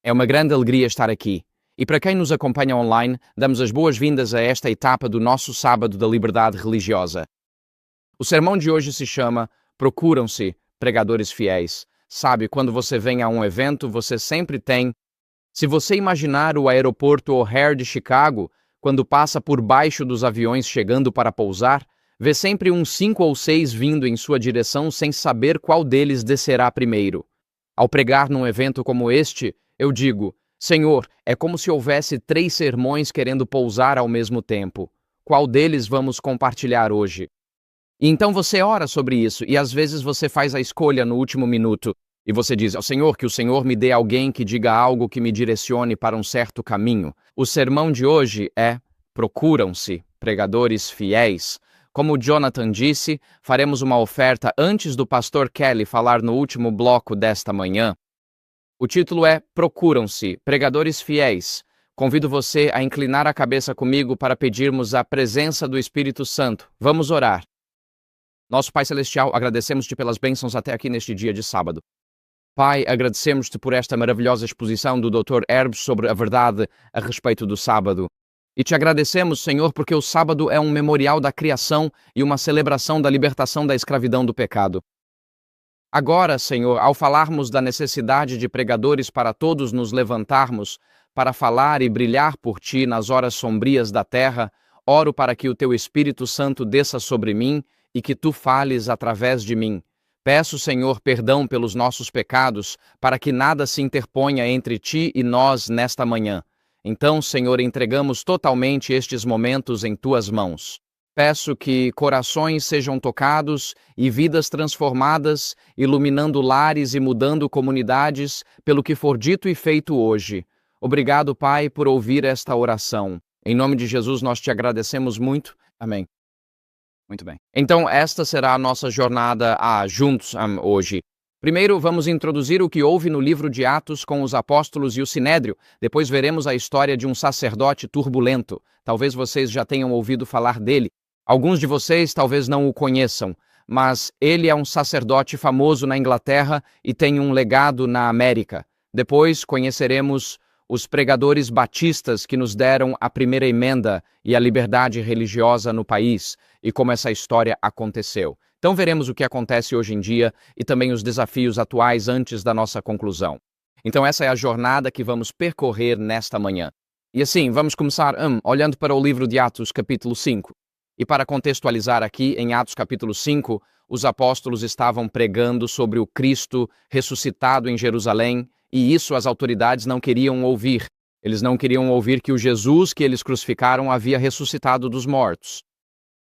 É uma grande alegria estar aqui. E para quem nos acompanha online, damos as boas-vindas a esta etapa do nosso Sábado da Liberdade Religiosa. O sermão de hoje se chama Procuram-se Pregadores Fiéis. Sabe, quando você vem a um evento, você sempre tem... Se você imaginar o aeroporto O'Hare de Chicago, quando passa por baixo dos aviões chegando para pousar, vê sempre uns 5 ou 6 vindo em sua direção sem saber qual deles descerá primeiro. Ao pregar num evento como este, eu digo, Senhor, é como se houvesse 3 sermões querendo pousar ao mesmo tempo. Qual deles vamos compartilhar hoje? E então você ora sobre isso e às vezes você faz a escolha no último minuto e você diz ao Senhor que o Senhor me dê alguém que diga algo que me direcione para um certo caminho. O sermão de hoje é Procuram-se Pregadores Fiéis. Como Jonathan disse, faremos uma oferta antes do pastor Kelly falar no último bloco desta manhã. O título é Procuram-se Pregadores Fiéis. Convido você a inclinar a cabeça comigo para pedirmos a presença do Espírito Santo. Vamos orar. Nosso Pai Celestial, agradecemos-te pelas bênçãos até aqui neste dia de sábado. Pai, agradecemos-te por esta maravilhosa exposição do Dr. Herbs sobre a verdade a respeito do sábado. E te agradecemos, Senhor, porque o sábado é um memorial da criação e uma celebração da libertação da escravidão do pecado. Agora, Senhor, ao falarmos da necessidade de pregadores para todos nos levantarmos, para falar e brilhar por Ti nas horas sombrias da terra, oro para que o Teu Espírito Santo desça sobre mim e que Tu fales através de mim. Peço, Senhor, perdão pelos nossos pecados, para que nada se interponha entre Ti e nós nesta manhã. Então, Senhor, entregamos totalmente estes momentos em Tuas mãos. Peço que corações sejam tocados e vidas transformadas, iluminando lares e mudando comunidades, pelo que for dito e feito hoje. Obrigado, Pai, por ouvir esta oração. Em nome de Jesus, nós te agradecemos muito. Amém. Muito bem. Então, esta será a nossa jornada juntos hoje. Primeiro, vamos introduzir o que houve no livro de Atos com os apóstolos e o Sinédrio. Depois veremos a história de um sacerdote turbulento. Talvez vocês já tenham ouvido falar dele. Alguns de vocês talvez não o conheçam, mas ele é um sacerdote famoso na Inglaterra e tem um legado na América. Depois conheceremos os pregadores batistas que nos deram a primeira emenda e a liberdade religiosa no país e como essa história aconteceu. Então veremos o que acontece hoje em dia e também os desafios atuais antes da nossa conclusão. Então essa é a jornada que vamos percorrer nesta manhã. E assim, vamos começar olhando para o livro de Atos, capítulo 5. E para contextualizar aqui, em Atos capítulo 5, os apóstolos estavam pregando sobre o Cristo ressuscitado em Jerusalém, e isso as autoridades não queriam ouvir. Eles não queriam ouvir que o Jesus que eles crucificaram havia ressuscitado dos mortos.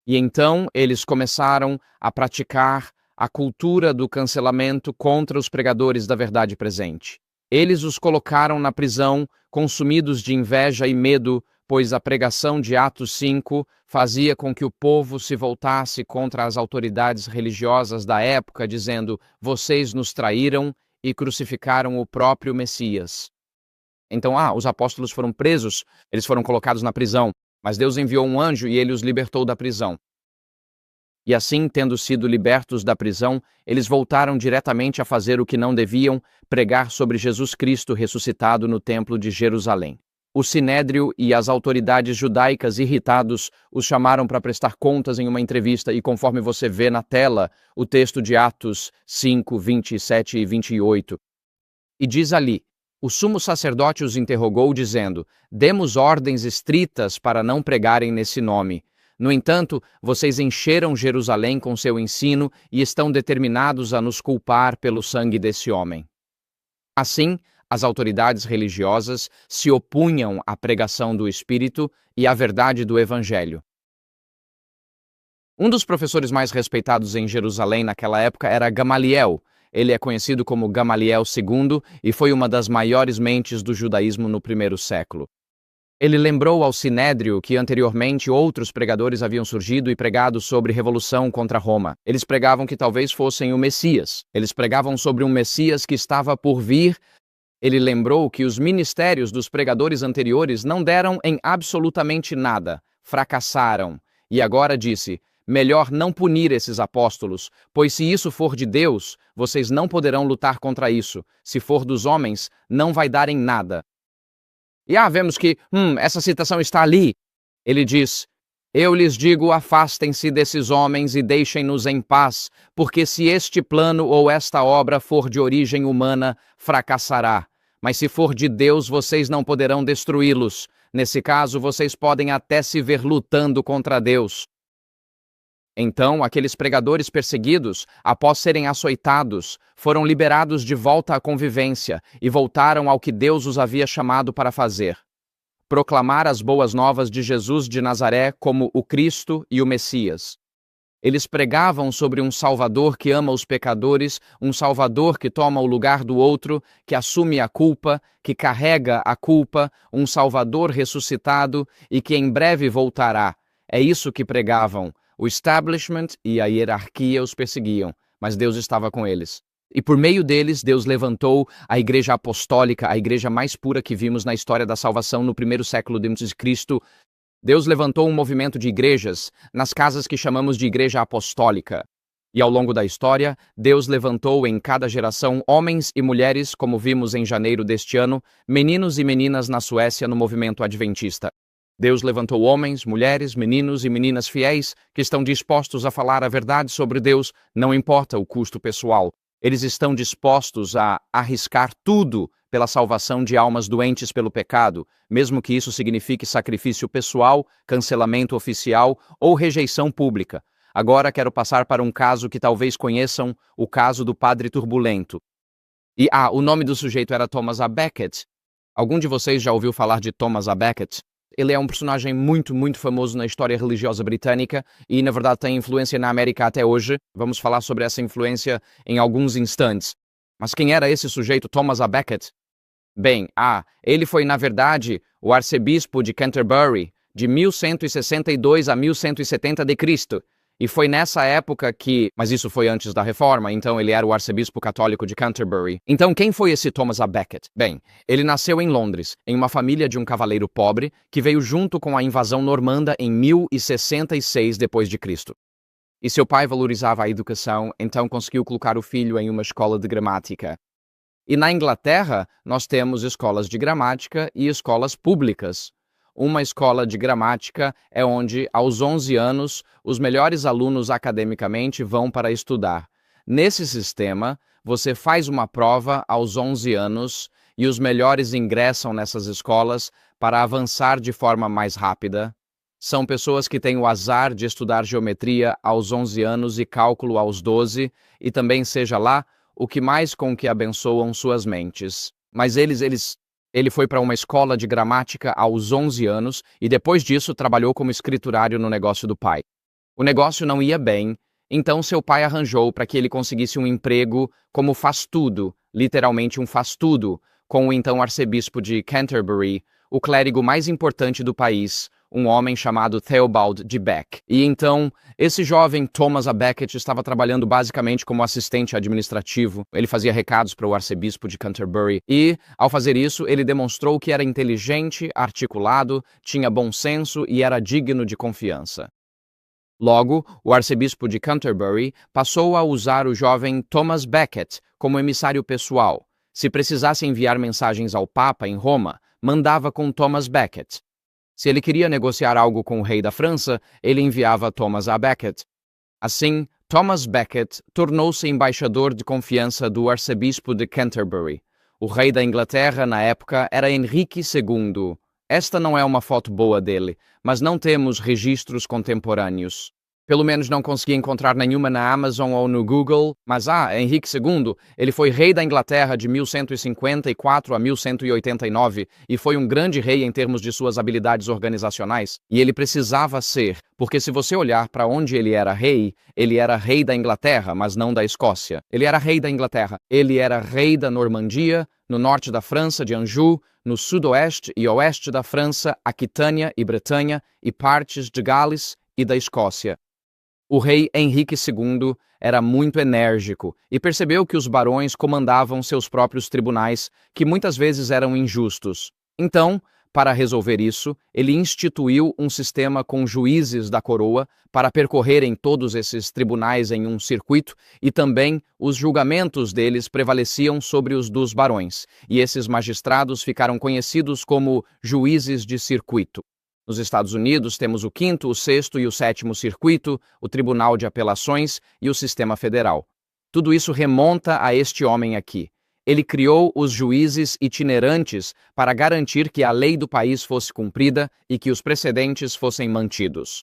E então eles começaram a praticar a cultura do cancelamento contra os pregadores da verdade presente. Eles os colocaram na prisão, consumidos de inveja e medo, pois a pregação de Atos 5 fazia com que o povo se voltasse contra as autoridades religiosas da época, dizendo, vocês nos traíram e crucificaram o próprio Messias. Então, os apóstolos foram presos, eles foram colocados na prisão, mas Deus enviou um anjo e ele os libertou da prisão. E assim, tendo sido libertos da prisão, eles voltaram diretamente a fazer o que não deviam, pregar sobre Jesus Cristo ressuscitado no templo de Jerusalém. O Sinédrio e as autoridades judaicas irritados os chamaram para prestar contas em uma entrevista e conforme você vê na tela, o texto de Atos 5, 27 e 28. E diz ali, o sumo sacerdote os interrogou dizendo, demos ordens estritas para não pregarem nesse nome. No entanto, vocês encheram Jerusalém com seu ensino e estão determinados a nos culpar pelo sangue desse homem. Assim, as autoridades religiosas se opunham à pregação do Espírito e à verdade do Evangelho. Um dos professores mais respeitados em Jerusalém naquela época era Gamaliel. Ele é conhecido como Gamaliel II e foi uma das maiores mentes do judaísmo no primeiro século. Ele lembrou ao Sinédrio que anteriormente outros pregadores haviam surgido e pregado sobre revolução contra Roma. Eles pregavam que talvez fossem o Messias. Eles pregavam sobre um Messias que estava por vir. Ele lembrou que os ministérios dos pregadores anteriores não deram em absolutamente nada, fracassaram. E agora disse, melhor não punir esses apóstolos, pois se isso for de Deus, vocês não poderão lutar contra isso. Se for dos homens, não vai dar em nada. E vemos que, essa citação está ali. Ele diz: eu lhes digo, afastem-se desses homens e deixem-nos em paz, porque se este plano ou esta obra for de origem humana, fracassará. Mas se for de Deus, vocês não poderão destruí-los. Nesse caso, vocês podem até se ver lutando contra Deus. Então, aqueles pregadores perseguidos, após serem açoitados, foram liberados de volta à convivência e voltaram ao que Deus os havia chamado para fazer: proclamar as boas novas de Jesus de Nazaré como o Cristo e o Messias. Eles pregavam sobre um Salvador que ama os pecadores, um Salvador que toma o lugar do outro, que assume a culpa, que carrega a culpa, um Salvador ressuscitado e que em breve voltará. É isso que pregavam. O establishment e a hierarquia os perseguiam, mas Deus estava com eles. E por meio deles, Deus levantou a igreja apostólica, a igreja mais pura que vimos na história da salvação no primeiro século de Cristo. Deus levantou um movimento de igrejas nas casas que chamamos de igreja apostólica. E ao longo da história, Deus levantou em cada geração homens e mulheres, como vimos em janeiro deste ano, meninos e meninas na Suécia no movimento adventista. Deus levantou homens, mulheres, meninos e meninas fiéis que estão dispostos a falar a verdade sobre Deus, não importa o custo pessoal. Eles estão dispostos a arriscar tudo pela salvação de almas doentes pelo pecado, mesmo que isso signifique sacrifício pessoal, cancelamento oficial ou rejeição pública. Agora quero passar para um caso que talvez conheçam, o caso do Padre Turbulento. E o nome do sujeito era Thomas A. Becket. Algum de vocês já ouviu falar de Thomas A. Becket? Ele é um personagem muito famoso na história religiosa britânica e, na verdade, tem influência na América até hoje. Vamos falar sobre essa influência em alguns instantes. Mas quem era esse sujeito, Thomas A. Becket? Bem, ele foi, na verdade, o arcebispo de Canterbury, de 1162 a 1170 d.C., e foi nessa época mas isso foi antes da Reforma, então ele era o arcebispo católico de Canterbury. Então quem foi esse Thomas A. Becket? Bem, ele nasceu em Londres, em uma família de um cavaleiro pobre que veio junto com a invasão normanda em 1066 d.C. E seu pai valorizava a educação, então conseguiu colocar o filho em uma escola de gramática. E na Inglaterra, nós temos escolas de gramática e escolas públicas. Uma escola de gramática é onde, aos 11 anos, os melhores alunos academicamente vão para estudar. Nesse sistema, você faz uma prova aos 11 anos e os melhores ingressam nessas escolas para avançar de forma mais rápida. São pessoas que têm o azar de estudar geometria aos 11 anos e cálculo aos 12, e também seja lá o que mais com que abençoam suas mentes. Mas ele foi para uma escola de gramática aos 11 anos e depois disso trabalhou como escriturário no negócio do pai. O negócio não ia bem, então seu pai arranjou para que ele conseguisse um emprego como faz-tudo, literalmente um faz-tudo, com o então arcebispo de Canterbury, o clérigo mais importante do país, um homem chamado Theobald de Beck. E então, esse jovem Thomas A. Becket estava trabalhando basicamente como assistente administrativo. Ele fazia recados para o arcebispo de Canterbury e, ao fazer isso, ele demonstrou que era inteligente, articulado, tinha bom senso e era digno de confiança. Logo, o arcebispo de Canterbury passou a usar o jovem Thomas Becket como emissário pessoal. Se precisasse enviar mensagens ao Papa em Roma, mandava com Thomas Becket. Se ele queria negociar algo com o rei da França, ele enviava Thomas A. Becket. Assim, Thomas Becket tornou-se embaixador de confiança do arcebispo de Canterbury. O rei da Inglaterra, na época, era Henrique II. Esta não é uma foto boa dele, mas não temos registros contemporâneos. Pelo menos não consegui encontrar nenhuma na Amazon ou no Google, mas Henrique II, ele foi rei da Inglaterra de 1154 a 1189 e foi um grande rei em termos de suas habilidades organizacionais. E ele precisava ser, porque se você olhar para onde ele era rei da Inglaterra, mas não da Escócia. Ele era rei da Inglaterra, ele era rei da Normandia, no norte da França, de Anjou, no sudoeste e oeste da França, Aquitânia e Bretanha, e partes de Gales e da Escócia. O rei Henrique II era muito enérgico e percebeu que os barões comandavam seus próprios tribunais, que muitas vezes eram injustos. Então, para resolver isso, ele instituiu um sistema com juízes da coroa para percorrerem todos esses tribunais em um circuito, e também os julgamentos deles prevaleciam sobre os dos barões, e esses magistrados ficaram conhecidos como juízes de circuito. Nos Estados Unidos temos o 5º, o 6º e o 7º circuito, o Tribunal de Apelações e o Sistema Federal. Tudo isso remonta a este homem aqui. Ele criou os juízes itinerantes para garantir que a lei do país fosse cumprida e que os precedentes fossem mantidos.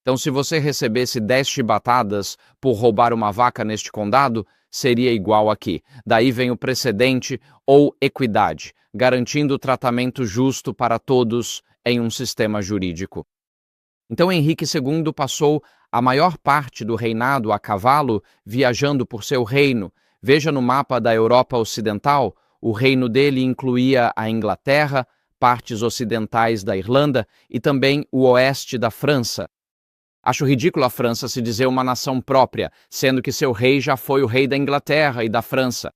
Então, se você recebesse 10 chibatadas por roubar uma vaca neste condado, seria igual aqui. Daí vem o precedente ou equidade, garantindo tratamento justo para todos em um sistema jurídico. Então, Henrique II passou a maior parte do reinado a cavalo, viajando por seu reino. Veja no mapa da Europa Ocidental, o reino dele incluía a Inglaterra, partes ocidentais da Irlanda e também o oeste da França. Acho ridículo a França se dizer uma nação própria, sendo que seu rei já foi o rei da Inglaterra e da França.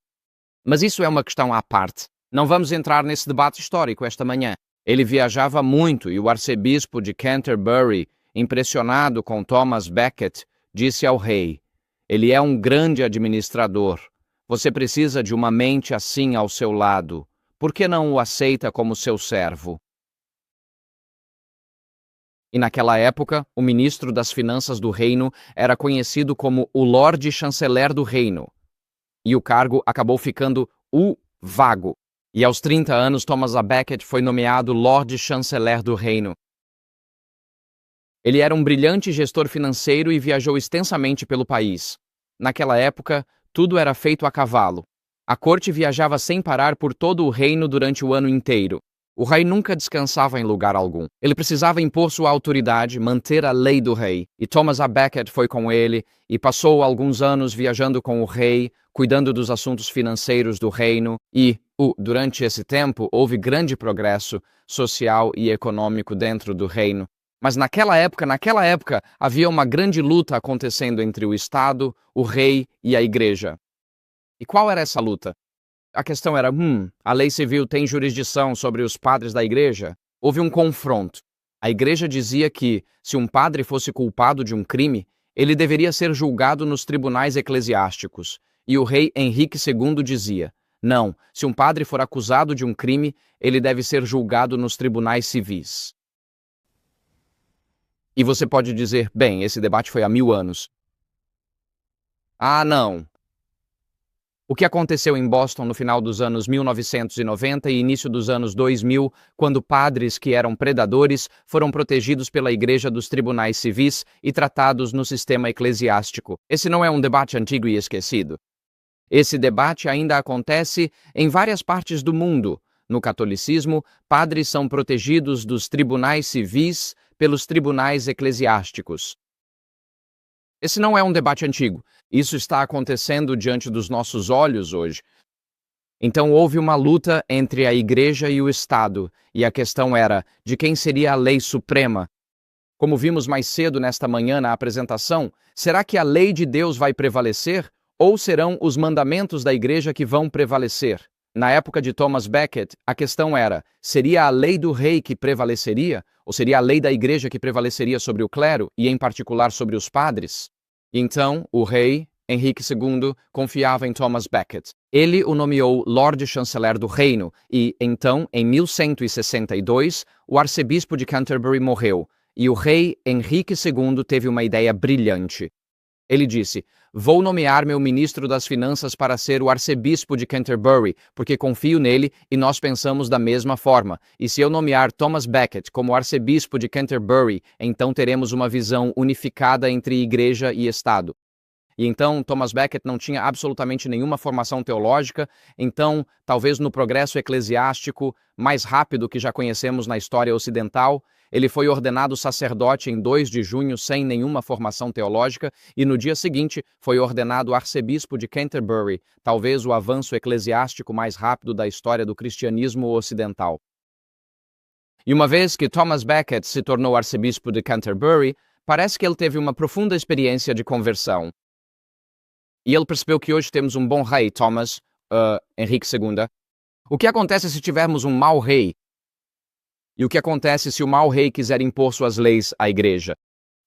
Mas isso é uma questão à parte. Não vamos entrar nesse debate histórico esta manhã. Ele viajava muito e o arcebispo de Canterbury, impressionado com Thomas Becket, disse ao rei: "Ele é um grande administrador. Você precisa de uma mente assim ao seu lado. Por que não o aceita como seu servo?" E naquela época, o ministro das Finanças do reino era conhecido como o Lorde Chanceler do reino. E o cargo acabou ficando o vago. E aos 30 anos, Thomas A. Becket foi nomeado Lorde Chanceler do reino. Ele era um brilhante gestor financeiro e viajou extensamente pelo país. Naquela época, tudo era feito a cavalo. A corte viajava sem parar por todo o reino durante o ano inteiro. O rei nunca descansava em lugar algum. Ele precisava impor sua autoridade, manter a lei do rei. E Thomas A. Becket foi com ele e passou alguns anos viajando com o rei, cuidando dos assuntos financeiros do reino. E, durante esse tempo, houve grande progresso social e econômico dentro do reino. Mas naquela época, havia uma grande luta acontecendo entre o Estado, o rei e a igreja. E qual era essa luta? A questão era, a lei civil tem jurisdição sobre os padres da igreja? Houve um confronto. A igreja dizia que, se um padre fosse culpado de um crime, ele deveria ser julgado nos tribunais eclesiásticos. E o rei Henrique II dizia, não, se um padre for acusado de um crime, ele deve ser julgado nos tribunais civis. E você pode dizer, bem, esse debate foi há 1000 anos. Ah, não. O que aconteceu em Boston no final dos anos 1990 e início dos anos 2000, quando padres que eram predadores foram protegidos pela igreja dos tribunais civis e tratados no sistema eclesiástico. Esse não é um debate antigo e esquecido. Esse debate ainda acontece em várias partes do mundo. No catolicismo, padres são protegidos dos tribunais civis pelos tribunais eclesiásticos. Esse não é um debate antigo. Isso está acontecendo diante dos nossos olhos hoje. Então houve uma luta entre a igreja e o Estado, e a questão era de quem seria a lei suprema. Como vimos mais cedo nesta manhã na apresentação, será que a lei de Deus vai prevalecer ou serão os mandamentos da igreja que vão prevalecer? Na época de Thomas Becket, a questão era, seria a lei do rei que prevaleceria? Ou seria a lei da igreja que prevaleceria sobre o clero, e em particular sobre os padres? Então, o rei, Henrique II, confiava em Thomas Becket. Ele o nomeou Lorde Chanceler do reino, e, então, em 1162, o arcebispo de Canterbury morreu, e o rei Henrique II teve uma ideia brilhante. Ele disse, vou nomear meu ministro das finanças para ser o arcebispo de Canterbury, porque confio nele e nós pensamos da mesma forma. E se eu nomear Thomas Becket como arcebispo de Canterbury, então teremos uma visão unificada entre igreja e Estado. E então Thomas Becket não tinha absolutamente nenhuma formação teológica, então talvez no progresso eclesiástico mais rápido que já conhecemos na história ocidental, ele foi ordenado sacerdote em 2 de junho sem nenhuma formação teológica e no dia seguinte foi ordenado arcebispo de Canterbury, talvez o avanço eclesiástico mais rápido da história do cristianismo ocidental. E uma vez que Thomas Becket se tornou arcebispo de Canterbury, parece que ele teve uma profunda experiência de conversão. E ele percebeu que hoje temos um bom rei, Henrique II. O que acontece se tivermos um mau rei? E o que acontece se o mau rei quiser impor suas leis à igreja?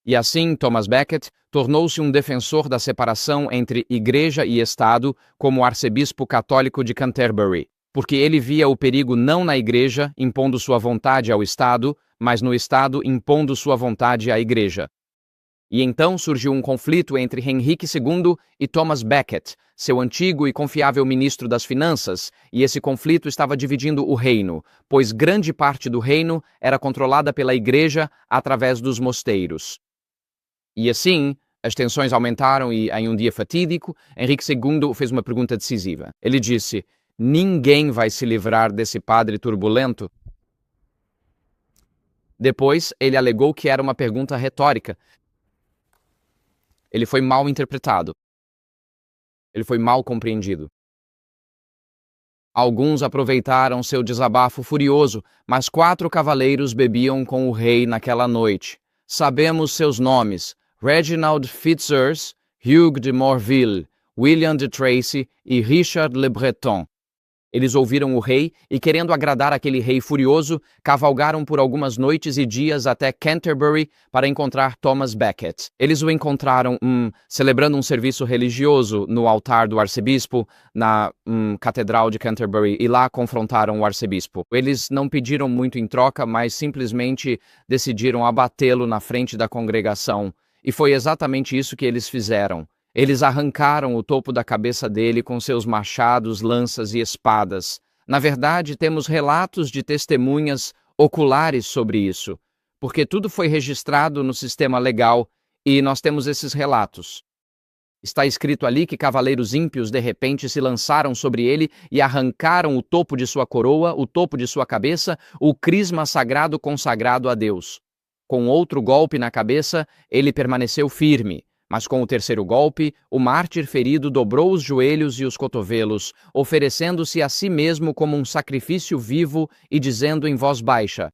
E assim, Thomas Becket tornou-se um defensor da separação entre igreja e Estado como arcebispo católico de Canterbury, porque ele via o perigo não na igreja impondo sua vontade ao Estado, mas no Estado impondo sua vontade à igreja. E então surgiu um conflito entre Henrique II e Thomas Becket, seu antigo e confiável ministro das Finanças, e esse conflito estava dividindo o reino, pois grande parte do reino era controlada pela igreja através dos mosteiros. E assim, as tensões aumentaram e, em um dia fatídico, Henrique II fez uma pergunta decisiva. Ele disse: "Ninguém vai se livrar desse padre turbulento?" Depois, ele alegou que era uma pergunta retórica. Ele foi mal interpretado. Ele foi mal compreendido. Alguns aproveitaram seu desabafo furioso, mas 4 cavaleiros bebiam com o rei naquela noite. Sabemos seus nomes: Reginald Fitzurse, Hugh de Morville, William de Tracy e Richard Le Breton. Eles ouviram o rei e, querendo agradar aquele rei furioso, cavalgaram por algumas noites e dias até Canterbury para encontrar Thomas Becket. Eles o encontraram celebrando um serviço religioso no altar do arcebispo, na Catedral de Canterbury, e lá confrontaram o arcebispo. Eles não pediram muito em troca, mas simplesmente decidiram abatê-lo na frente da congregação. E foi exatamente isso que eles fizeram. Eles arrancaram o topo da cabeça dele com seus machados, lanças e espadas. Na verdade, temos relatos de testemunhas oculares sobre isso, porque tudo foi registrado no sistema legal e nós temos esses relatos. Está escrito ali que cavaleiros ímpios de repente se lançaram sobre ele e arrancaram o topo de sua coroa, o topo de sua cabeça, o crisma sagrado consagrado a Deus. Com outro golpe na cabeça, ele permaneceu firme. Mas com o terceiro golpe, o mártir ferido dobrou os joelhos e os cotovelos, oferecendo-se a si mesmo como um sacrifício vivo e dizendo em voz baixa: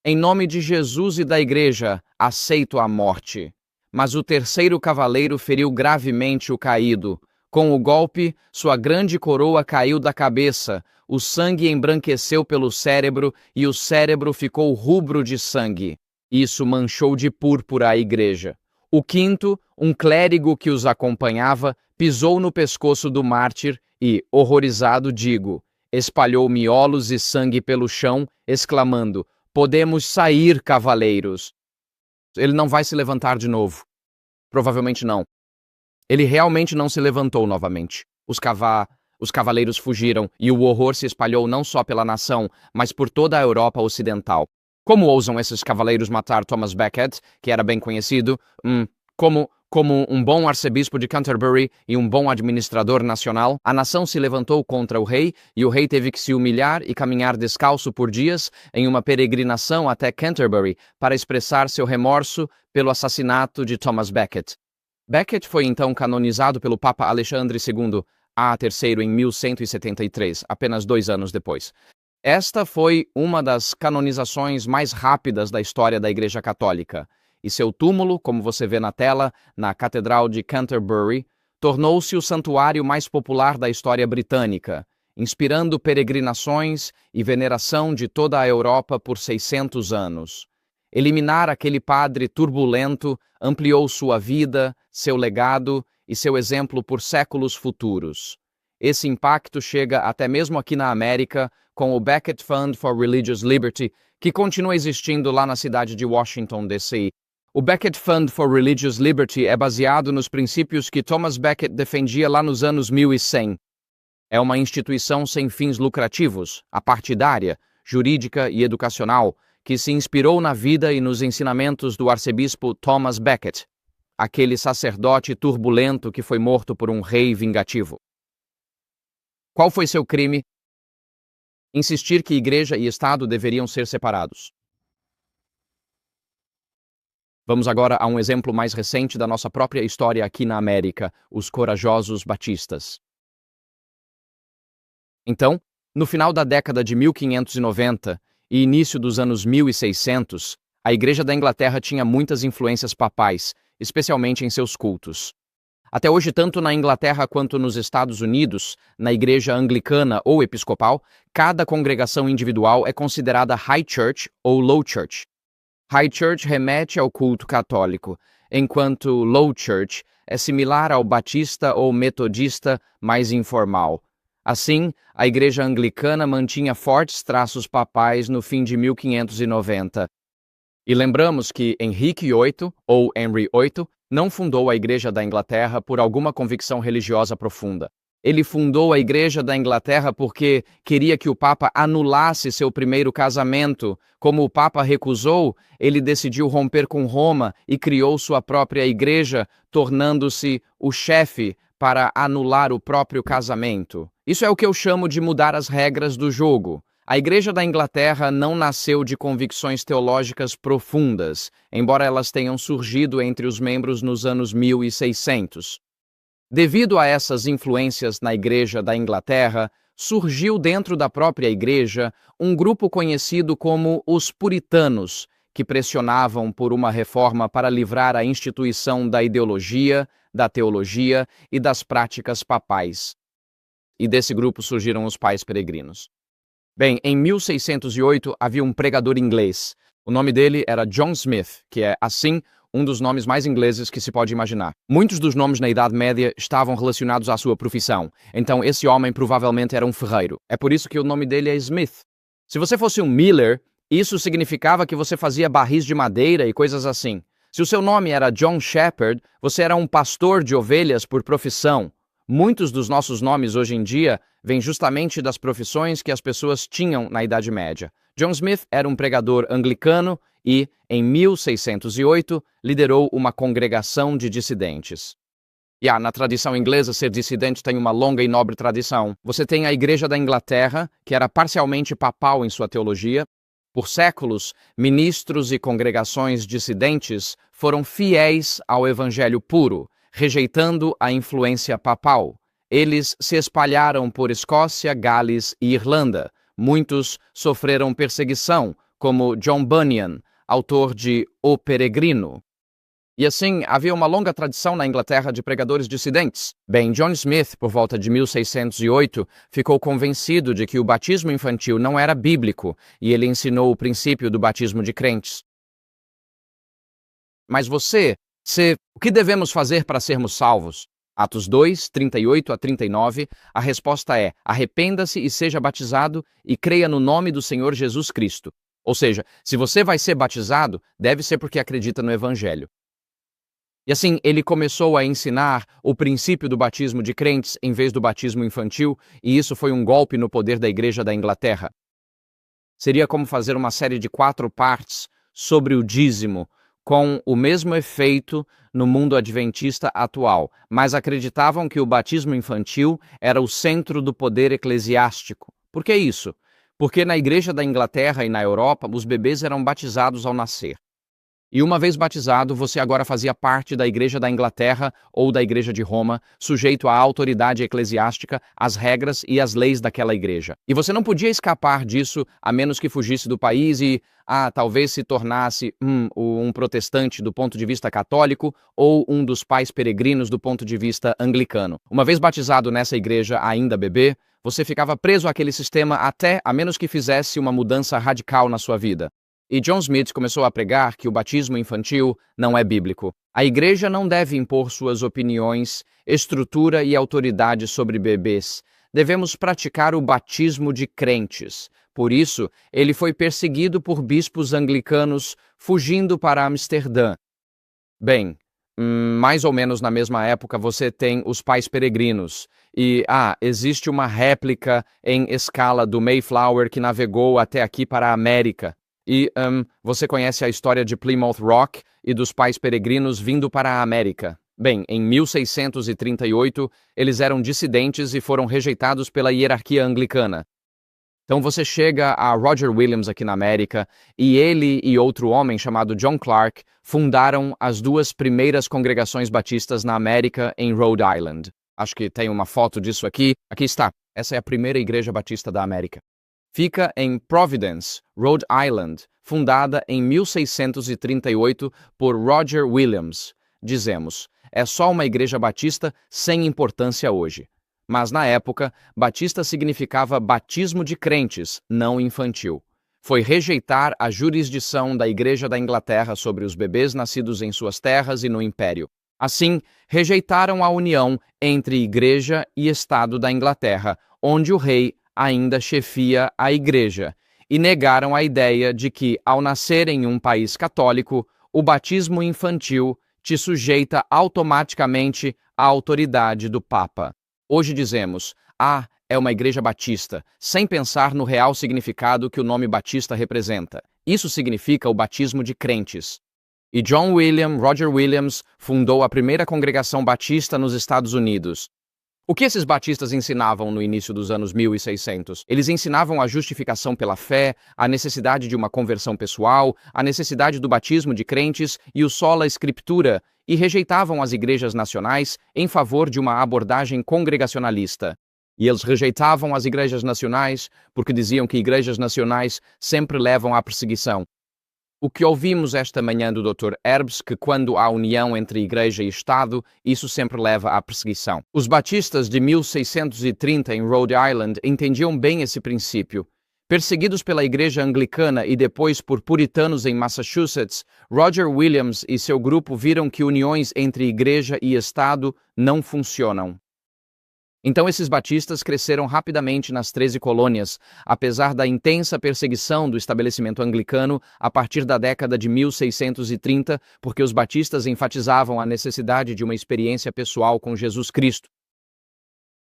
"Em nome de Jesus e da Igreja, aceito a morte." Mas o terceiro cavaleiro feriu gravemente o caído. Com o golpe, sua grande coroa caiu da cabeça, o sangue embranqueceu pelo cérebro e o cérebro ficou rubro de sangue. Isso manchou de púrpura a igreja. O quinto, um clérigo que os acompanhava, pisou no pescoço do mártir e, horrorizado, espalhou miolos e sangue pelo chão, exclamando: "Podemos sair, cavaleiros." Ele não vai se levantar de novo. Provavelmente não. Ele realmente não se levantou novamente. Os cavaleiros fugiram e o horror se espalhou não só pela nação, mas por toda a Europa Ocidental. Como ousam esses cavaleiros matar Thomas Becket, que era bem conhecido, como um bom arcebispo de Canterbury e um bom administrador nacional? A nação se levantou contra o rei e o rei teve que se humilhar e caminhar descalço por dias em uma peregrinação até Canterbury para expressar seu remorso pelo assassinato de Thomas Becket. Becket foi então canonizado pelo Papa Alexandre II a III em 1173, apenas 2 anos depois. Esta foi uma das canonizações mais rápidas da história da Igreja Católica, e seu túmulo, como você vê na tela, na Catedral de Canterbury, tornou-se o santuário mais popular da história britânica, inspirando peregrinações e veneração de toda a Europa por 600 anos. Eliminar aquele padre turbulento ampliou sua vida, seu legado e seu exemplo por séculos futuros. Esse impacto chega até mesmo aqui na América, com o Becket Fund for Religious Liberty, que continua existindo lá na cidade de Washington, D.C. O Becket Fund for Religious Liberty é baseado nos princípios que Thomas Becket defendia lá nos anos 1100. É uma instituição sem fins lucrativos, apartidária, jurídica e educacional, que se inspirou na vida e nos ensinamentos do arcebispo Thomas Becket, aquele sacerdote turbulento que foi morto por um rei vingativo. Qual foi seu crime? Insistir que igreja e Estado deveriam ser separados. Vamos agora a um exemplo mais recente da nossa própria história aqui na América, os corajosos batistas. Então, no final da década de 1590 e início dos anos 1600, a Igreja da Inglaterra tinha muitas influências papais, especialmente em seus cultos. Até hoje, tanto na Inglaterra quanto nos Estados Unidos, na igreja anglicana ou episcopal, cada congregação individual é considerada High Church ou Low Church. High Church remete ao culto católico, enquanto Low Church é similar ao batista ou metodista mais informal. Assim, a igreja anglicana mantinha fortes traços papais no fim de 1590. E lembramos que Henrique VIII, ou Henry VIII, não fundou a Igreja da Inglaterra por alguma convicção religiosa profunda. Ele fundou a Igreja da Inglaterra porque queria que o Papa anulasse seu primeiro casamento. Como o Papa recusou, ele decidiu romper com Roma e criou sua própria igreja, tornando-se o chefe para anular o próprio casamento. Isso é o que eu chamo de mudar as regras do jogo. A Igreja da Inglaterra não nasceu de convicções teológicas profundas, embora elas tenham surgido entre os membros nos anos 1600. Devido a essas influências na Igreja da Inglaterra, surgiu dentro da própria Igreja um grupo conhecido como os Puritanos, que pressionavam por uma reforma para livrar a instituição da ideologia, da teologia e das práticas papais. E desse grupo surgiram os pais peregrinos. Bem, em 1608 havia um pregador inglês. O nome dele era John Smith, que é, assim, um dos nomes mais ingleses que se pode imaginar. Muitos dos nomes na Idade Média estavam relacionados à sua profissão, então esse homem provavelmente era um ferreiro. É por isso que o nome dele é Smith. Se você fosse um Miller, isso significava que você fazia barris de madeira e coisas assim. Se o seu nome era John Shepherd, você era um pastor de ovelhas por profissão. Muitos dos nossos nomes hoje em dia vêm justamente das profissões que as pessoas tinham na Idade Média. John Smith era um pregador anglicano e, em 1608, liderou uma congregação de dissidentes. Na tradição inglesa, ser dissidente tem uma longa e nobre tradição. Você tem a Igreja da Inglaterra, que era parcialmente papal em sua teologia. Por séculos, ministros e congregações dissidentes foram fiéis ao evangelho puro, rejeitando a influência papal. Eles se espalharam por Escócia, Gales e Irlanda. Muitos sofreram perseguição, como John Bunyan, autor de O Peregrino. E assim, havia uma longa tradição na Inglaterra de pregadores dissidentes. Bem, John Smith, por volta de 1608, ficou convencido de que o batismo infantil não era bíblico e ele ensinou o princípio do batismo de crentes. Mas o que devemos fazer para sermos salvos? Atos 2, 38 a 39, a resposta é: arrependa-se e seja batizado e creia no nome do Senhor Jesus Cristo. Ou seja, se você vai ser batizado, deve ser porque acredita no Evangelho. E assim, ele começou a ensinar o princípio do batismo de crentes em vez do batismo infantil, e isso foi um golpe no poder da Igreja da Inglaterra. Seria como fazer uma série de 4 partes sobre o dízimo, com o mesmo efeito no mundo adventista atual, mas acreditavam que o batismo infantil era o centro do poder eclesiástico. Por que isso? Porque na Igreja da Inglaterra e na Europa, os bebês eram batizados ao nascer. E uma vez batizado, você agora fazia parte da Igreja da Inglaterra ou da Igreja de Roma, sujeito à autoridade eclesiástica, às regras e às leis daquela igreja. E você não podia escapar disso a menos que fugisse do país e, talvez se tornasse um protestante do ponto de vista católico ou um dos pais peregrinos do ponto de vista anglicano. Uma vez batizado nessa igreja ainda bebê, você ficava preso àquele sistema até a menos que fizesse uma mudança radical na sua vida. E John Smith começou a pregar que o batismo infantil não é bíblico. A igreja não deve impor suas opiniões, estrutura e autoridade sobre bebês. Devemos praticar o batismo de crentes. Por isso, ele foi perseguido por bispos anglicanos, fugindo para Amsterdã. Bem, mais ou menos na mesma época você tem os pais peregrinos. E, existe uma réplica em escala do Mayflower que navegou até aqui para a América. E você conhece a história de Plymouth Rock e dos pais peregrinos vindo para a América. Bem, em 1638, eles eram dissidentes e foram rejeitados pela hierarquia anglicana. Então você chega a Roger Williams aqui na América, e ele e outro homem chamado John Clark fundaram as 2 primeiras congregações batistas na América em Rhode Island. Acho que tem uma foto disso aqui. Aqui está. Essa é a primeira igreja batista da América. Fica em Providence, Rhode Island, fundada em 1638 por Roger Williams. Dizemos, é só uma igreja batista sem importância hoje. Mas na época, batista significava batismo de crentes, não infantil. Foi rejeitar a jurisdição da Igreja da Inglaterra sobre os bebês nascidos em suas terras e no Império. Assim, rejeitaram a união entre Igreja e Estado da Inglaterra, onde o rei ainda chefia a Igreja, e negaram a ideia de que, ao nascer em um país católico, o batismo infantil te sujeita automaticamente à autoridade do Papa. Hoje dizemos, é uma igreja batista, sem pensar no real significado que o nome batista representa. Isso significa o batismo de crentes. E Roger Williams fundou a primeira congregação batista nos Estados Unidos. O que esses batistas ensinavam no início dos anos 1600? Eles ensinavam a justificação pela fé, a necessidade de uma conversão pessoal, a necessidade do batismo de crentes e o sola scriptura, e rejeitavam as igrejas nacionais em favor de uma abordagem congregacionalista. E eles rejeitavam as igrejas nacionais porque diziam que igrejas nacionais sempre levam à perseguição. O que ouvimos esta manhã do Dr. Herbst, que quando há união entre igreja e Estado, isso sempre leva à perseguição. Os batistas de 1630 em Rhode Island entendiam bem esse princípio. Perseguidos pela igreja anglicana e depois por puritanos em Massachusetts, Roger Williams e seu grupo viram que uniões entre igreja e Estado não funcionam. Então esses batistas cresceram rapidamente nas 13 colônias, apesar da intensa perseguição do estabelecimento anglicano a partir da década de 1630, porque os batistas enfatizavam a necessidade de uma experiência pessoal com Jesus Cristo.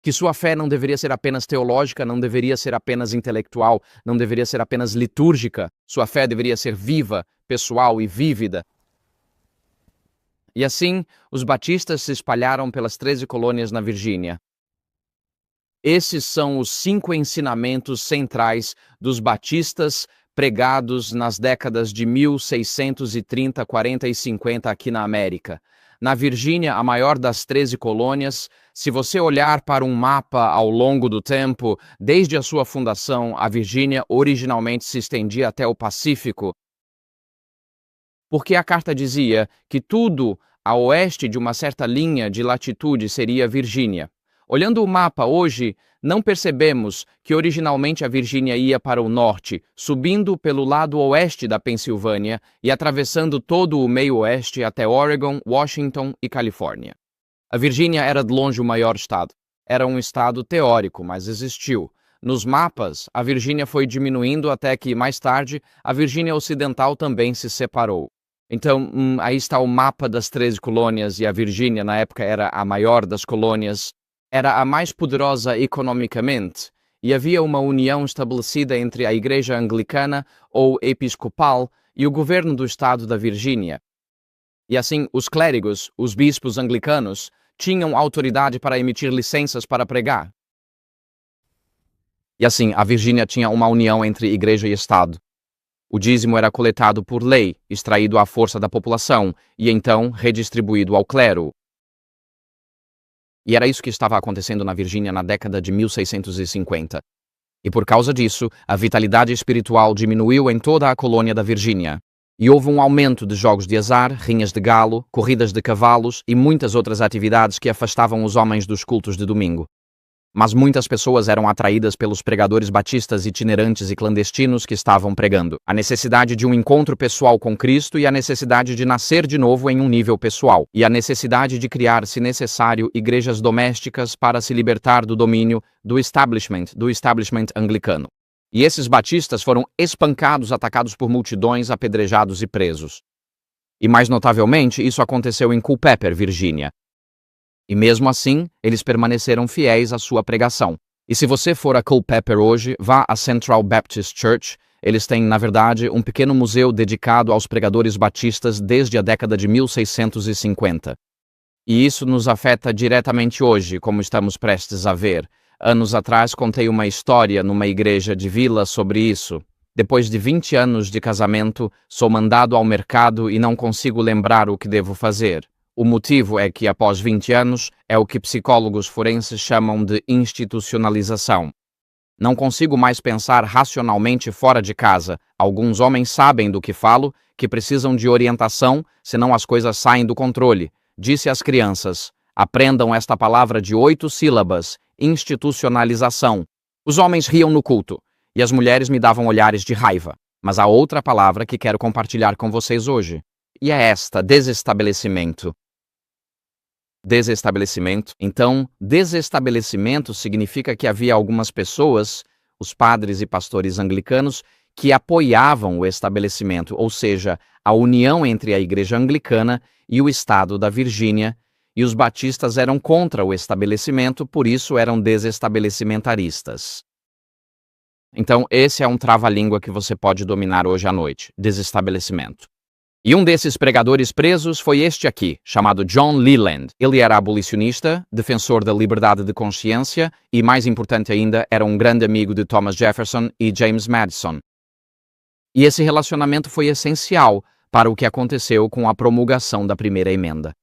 Que sua fé não deveria ser apenas teológica, não deveria ser apenas intelectual, não deveria ser apenas litúrgica. Sua fé deveria ser viva, pessoal e vívida. E assim, os batistas se espalharam pelas 13 colônias na Virgínia. Esses são os 5 ensinamentos centrais dos batistas pregados nas décadas de 1630, 40 e 50 aqui na América. Na Virgínia, a maior das 13 colônias, se você olhar para um mapa ao longo do tempo, desde a sua fundação, a Virgínia originalmente se estendia até o Pacífico, porque a carta dizia que tudo a oeste de uma certa linha de latitude seria Virgínia. Olhando o mapa hoje, não percebemos que originalmente a Virgínia ia para o norte, subindo pelo lado oeste da Pensilvânia e atravessando todo o meio oeste até Oregon, Washington e Califórnia. A Virgínia era de longe o maior estado. Era um estado teórico, mas existiu. Nos mapas, a Virgínia foi diminuindo até que, mais tarde, a Virgínia Ocidental também se separou. Então, aí está o mapa das 13 colônias e a Virgínia, na época, era a maior das colônias. Era a mais poderosa economicamente, e havia uma união estabelecida entre a Igreja Anglicana ou Episcopal e o governo do estado da Virgínia. E assim, os clérigos, os bispos anglicanos, tinham autoridade para emitir licenças para pregar. E assim, a Virgínia tinha uma união entre Igreja e Estado. O dízimo era coletado por lei, extraído à força da população, e então redistribuído ao clero. E era isso que estava acontecendo na Virgínia na década de 1650. E por causa disso, a vitalidade espiritual diminuiu em toda a colônia da Virgínia. E houve um aumento de jogos de azar, rinhas de galo, corridas de cavalos e muitas outras atividades que afastavam os homens dos cultos de domingo. Mas muitas pessoas eram atraídas pelos pregadores batistas itinerantes e clandestinos que estavam pregando a necessidade de um encontro pessoal com Cristo e a necessidade de nascer de novo em um nível pessoal, e a necessidade de criar, se necessário, igrejas domésticas para se libertar do domínio do establishment anglicano. E esses batistas foram espancados, atacados por multidões, apedrejados e presos. E mais notavelmente, isso aconteceu em Culpeper, Virgínia. E mesmo assim, eles permaneceram fiéis à sua pregação. E se você for a Culpeper hoje, vá à Central Baptist Church. Eles têm, na verdade, um pequeno museu dedicado aos pregadores batistas desde a década de 1650. E isso nos afeta diretamente hoje, como estamos prestes a ver. Anos atrás, contei uma história numa igreja de vila sobre isso. Depois de 20 anos de casamento, sou mandado ao mercado e não consigo lembrar o que devo fazer. O motivo é que, após 20 anos, é o que psicólogos forenses chamam de institucionalização. Não consigo mais pensar racionalmente fora de casa. Alguns homens sabem do que falo, que precisam de orientação, senão as coisas saem do controle. disse às crianças: aprendam esta palavra de 8 sílabas, institucionalização. Os homens riam no culto, e as mulheres me davam olhares de raiva. Mas há outra palavra que quero compartilhar com vocês hoje, e é esta: desestabelecimento. Desestabelecimento. Então, desestabelecimento significa que havia algumas pessoas, os padres e pastores anglicanos, que apoiavam o estabelecimento, ou seja, a união entre a Igreja Anglicana e o Estado da Virgínia, e os batistas eram contra o estabelecimento, por isso eram desestabelecimentaristas. Então, esse é um trava-língua que você pode dominar hoje à noite: desestabelecimento. E um desses pregadores presos foi este aqui, chamado John Leland. Ele era abolicionista, defensor da liberdade de consciência e, mais importante ainda, era um grande amigo de Thomas Jefferson e James Madison. E esse relacionamento foi essencial para o que aconteceu com a promulgação da primeira emenda.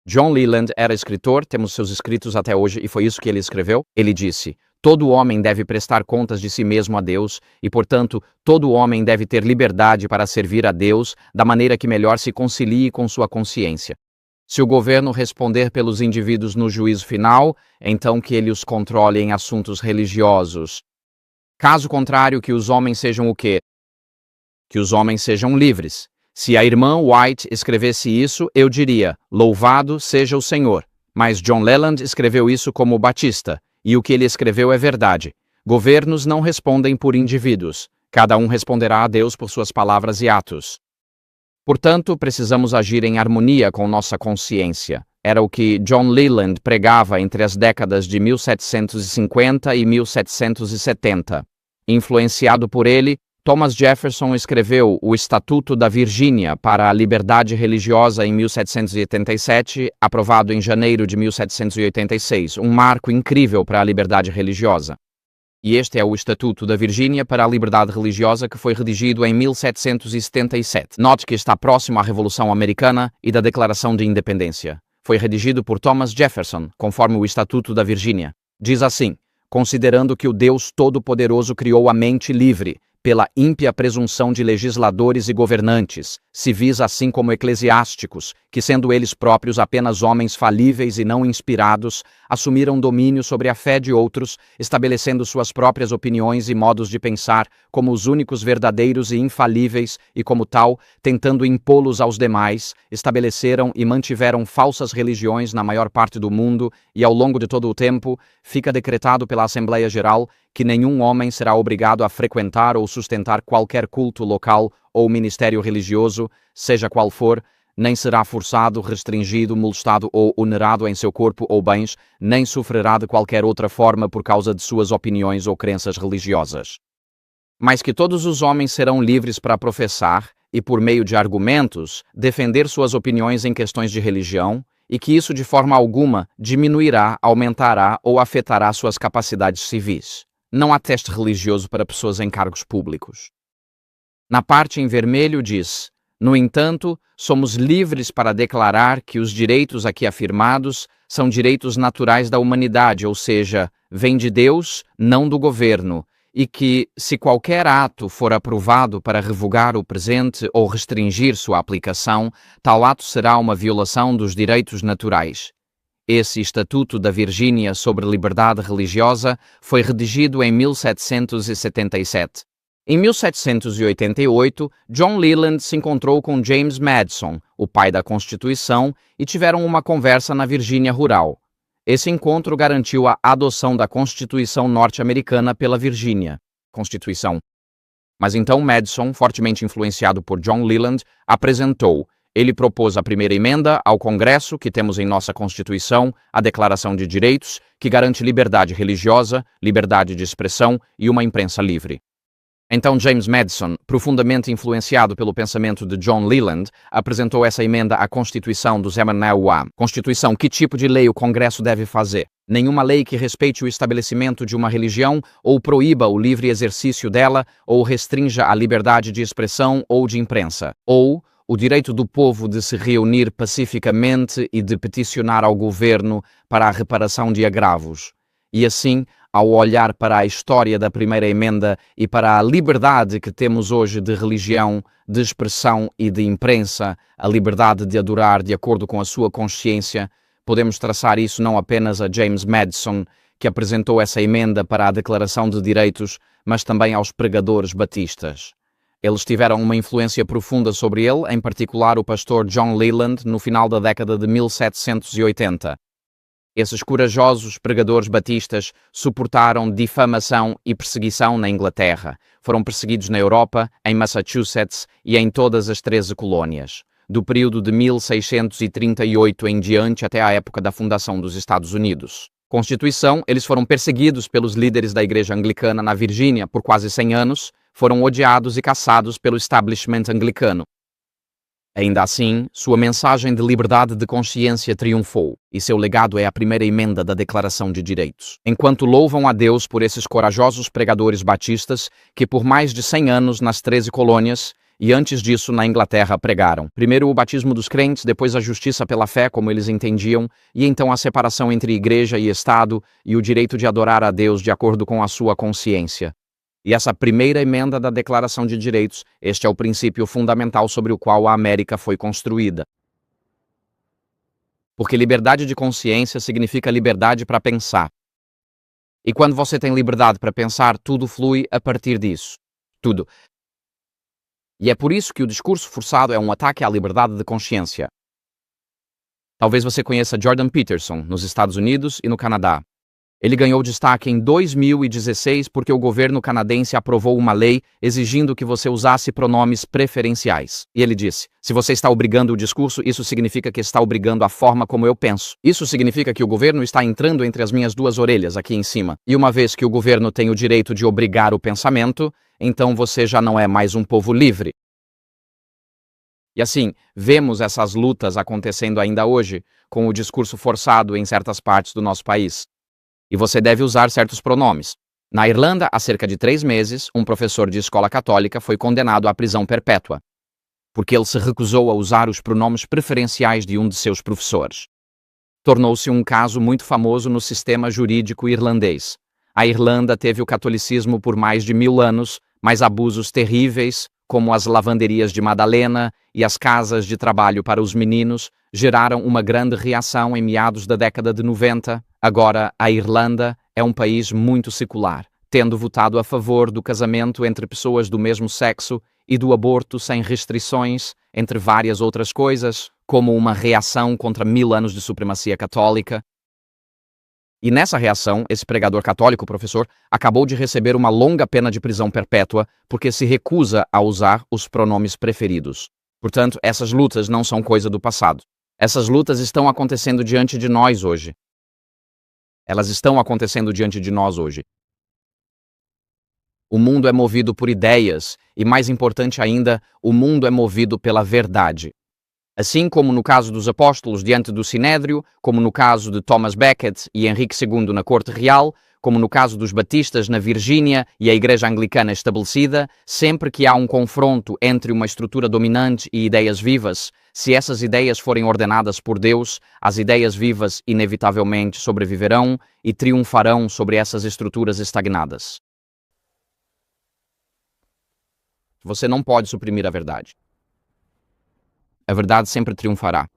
John Leland era escritor, temos seus escritos até hoje, e foi isso que ele escreveu. Ele disse: todo homem deve prestar contas de si mesmo a Deus e, portanto, todo homem deve ter liberdade para servir a Deus da maneira que melhor se concilie com sua consciência. Se o governo responder pelos indivíduos no juízo final, então que ele os controle em assuntos religiosos. Caso contrário, que os homens sejam o quê? Que os homens sejam livres. Se a irmã White escrevesse isso, eu diria: louvado seja o Senhor. Mas John Leland escreveu isso como batista. E o que ele escreveu é verdade. Governos não respondem por indivíduos. Cada um responderá a Deus por suas palavras e atos. Portanto, precisamos agir em harmonia com nossa consciência. Era o que John Leland pregava entre as décadas de 1750 e 1770. Influenciado por ele, Thomas Jefferson escreveu o Estatuto da Virgínia para a Liberdade Religiosa em 1787, aprovado em janeiro de 1786, um marco incrível para a liberdade religiosa. E este é o Estatuto da Virgínia para a Liberdade Religiosa, que foi redigido em 1777. Note que está próximo à Revolução Americana e da Declaração de Independência. Foi redigido por Thomas Jefferson, conforme o Estatuto da Virgínia. Diz assim: considerando que o Deus Todo-Poderoso criou a mente livre, pela ímpia presunção de legisladores e governantes, civis assim como eclesiásticos, que sendo eles próprios apenas homens falíveis e não inspirados, assumiram domínio sobre a fé de outros, estabelecendo suas próprias opiniões e modos de pensar como os únicos verdadeiros e infalíveis, e como tal, tentando impô-los aos demais, estabeleceram e mantiveram falsas religiões na maior parte do mundo, e ao longo de todo o tempo, fica decretado pela Assembleia Geral que nenhum homem será obrigado a frequentar ou sustentar qualquer culto local ou ministério religioso, seja qual for, nem será forçado, restringido, molestado ou onerado em seu corpo ou bens, nem sofrerá de qualquer outra forma por causa de suas opiniões ou crenças religiosas. Mas que todos os homens serão livres para professar e, por meio de argumentos, defender suas opiniões em questões de religião, e que isso de forma alguma diminuirá, aumentará ou afetará suas capacidades civis. Não há teste religioso para pessoas em cargos públicos. Na parte em vermelho diz: no entanto, somos livres para declarar que os direitos aqui afirmados são direitos naturais da humanidade, ou seja, vêm de Deus, não do governo, e que, se qualquer ato for aprovado para revogar o presente ou restringir sua aplicação, tal ato será uma violação dos direitos naturais. Esse Estatuto da Virgínia sobre Liberdade Religiosa foi redigido em 1777. Em 1788, John Leland se encontrou com James Madison, o pai da Constituição, e tiveram uma conversa na Virgínia rural. Esse encontro garantiu a adoção da Constituição norte-americana pela Virgínia. Constituição. Mas então Madison, fortemente influenciado por John Leland, apresentou. Ele propôs a primeira emenda ao Congresso, que temos em nossa Constituição, a Declaração de Direitos, que garante liberdade religiosa, liberdade de expressão e uma imprensa livre. Então James Madison, profundamente influenciado pelo pensamento de John Leland, apresentou essa emenda à Constituição do Zemanawa. Constituição: que tipo de lei o Congresso deve fazer? Nenhuma lei que respeite o estabelecimento de uma religião, ou proíba o livre exercício dela, ou restrinja a liberdade de expressão ou de imprensa, ou o direito do povo de se reunir pacificamente e de peticionar ao governo para a reparação de agravos. E assim, ao olhar para a história da primeira emenda e para a liberdade que temos hoje de religião, de expressão e de imprensa, a liberdade de adorar de acordo com a sua consciência, podemos traçar isso não apenas a James Madison, que apresentou essa emenda para a Declaração de Direitos, mas também aos pregadores batistas. Eles tiveram uma influência profunda sobre ele, em particular o pastor John Leland, no final da década de 1780. Esses corajosos pregadores batistas suportaram difamação e perseguição na Inglaterra. Foram perseguidos na Europa, em Massachusetts e em todas as 13 colônias, do período de 1638 em diante até a época da fundação dos Estados Unidos. Constituição, eles foram perseguidos pelos líderes da Igreja Anglicana na Virgínia por quase 100 anos, foram odiados e caçados pelo establishment anglicano. Ainda assim, sua mensagem de liberdade de consciência triunfou, e seu legado é a primeira emenda da Declaração de Direitos. Enquanto louvam a Deus por esses corajosos pregadores batistas que por mais de 100 anos nas 13 colônias e antes disso na Inglaterra pregaram. Primeiro o batismo dos crentes, depois a justiça pela fé, como eles entendiam, e então a separação entre igreja e Estado e o direito de adorar a Deus de acordo com a sua consciência. E essa primeira emenda da Declaração de Direitos, este é o princípio fundamental sobre o qual a América foi construída. Porque liberdade de consciência significa liberdade para pensar. E quando você tem liberdade para pensar, tudo flui a partir disso. Tudo. E é por isso que o discurso forçado é um ataque à liberdade de consciência. Talvez você conheça Jordan Peterson, nos Estados Unidos e no Canadá. Ele ganhou destaque em 2016 porque o governo canadense aprovou uma lei exigindo que você usasse pronomes preferenciais. E ele disse, se você está obrigando o discurso, isso significa que está obrigando a forma como eu penso. Isso significa que o governo está entrando entre as minhas duas orelhas aqui em cima. E uma vez que o governo tem o direito de obrigar o pensamento, então você já não é mais um povo livre. E assim, vemos essas lutas acontecendo ainda hoje, com o discurso forçado em certas partes do nosso país. E você deve usar certos pronomes. Na Irlanda, há cerca de 3 meses, um professor de escola católica foi condenado à prisão perpétua, porque ele se recusou a usar os pronomes preferenciais de um de seus professores. Tornou-se um caso muito famoso no sistema jurídico irlandês. A Irlanda teve o catolicismo por mais de 1000 anos, mas abusos terríveis, como as lavanderias de Madalena e as casas de trabalho para os meninos, geraram uma grande reação em meados da década de 90. Agora, a Irlanda é um país muito secular, tendo votado a favor do casamento entre pessoas do mesmo sexo e do aborto sem restrições, entre várias outras coisas, como uma reação contra 1000 anos de supremacia católica. E nessa reação, esse pregador católico, professor, acabou de receber uma longa pena de prisão perpétua porque se recusa a usar os pronomes preferidos. Portanto, essas lutas não são coisa do passado. Essas lutas estão acontecendo diante de nós hoje. Elas estão acontecendo diante de nós hoje. O mundo é movido por ideias e, mais importante ainda, o mundo é movido pela verdade. Assim como no caso dos apóstolos diante do Sinédrio, como no caso de Thomas Becket e Henrique II na Corte Real, como no caso dos batistas na Virgínia e a Igreja Anglicana estabelecida, sempre que há um confronto entre uma estrutura dominante e ideias vivas, se essas ideias forem ordenadas por Deus, as ideias vivas inevitavelmente sobreviverão e triunfarão sobre essas estruturas estagnadas. Você não pode suprimir a verdade. A verdade sempre triunfará.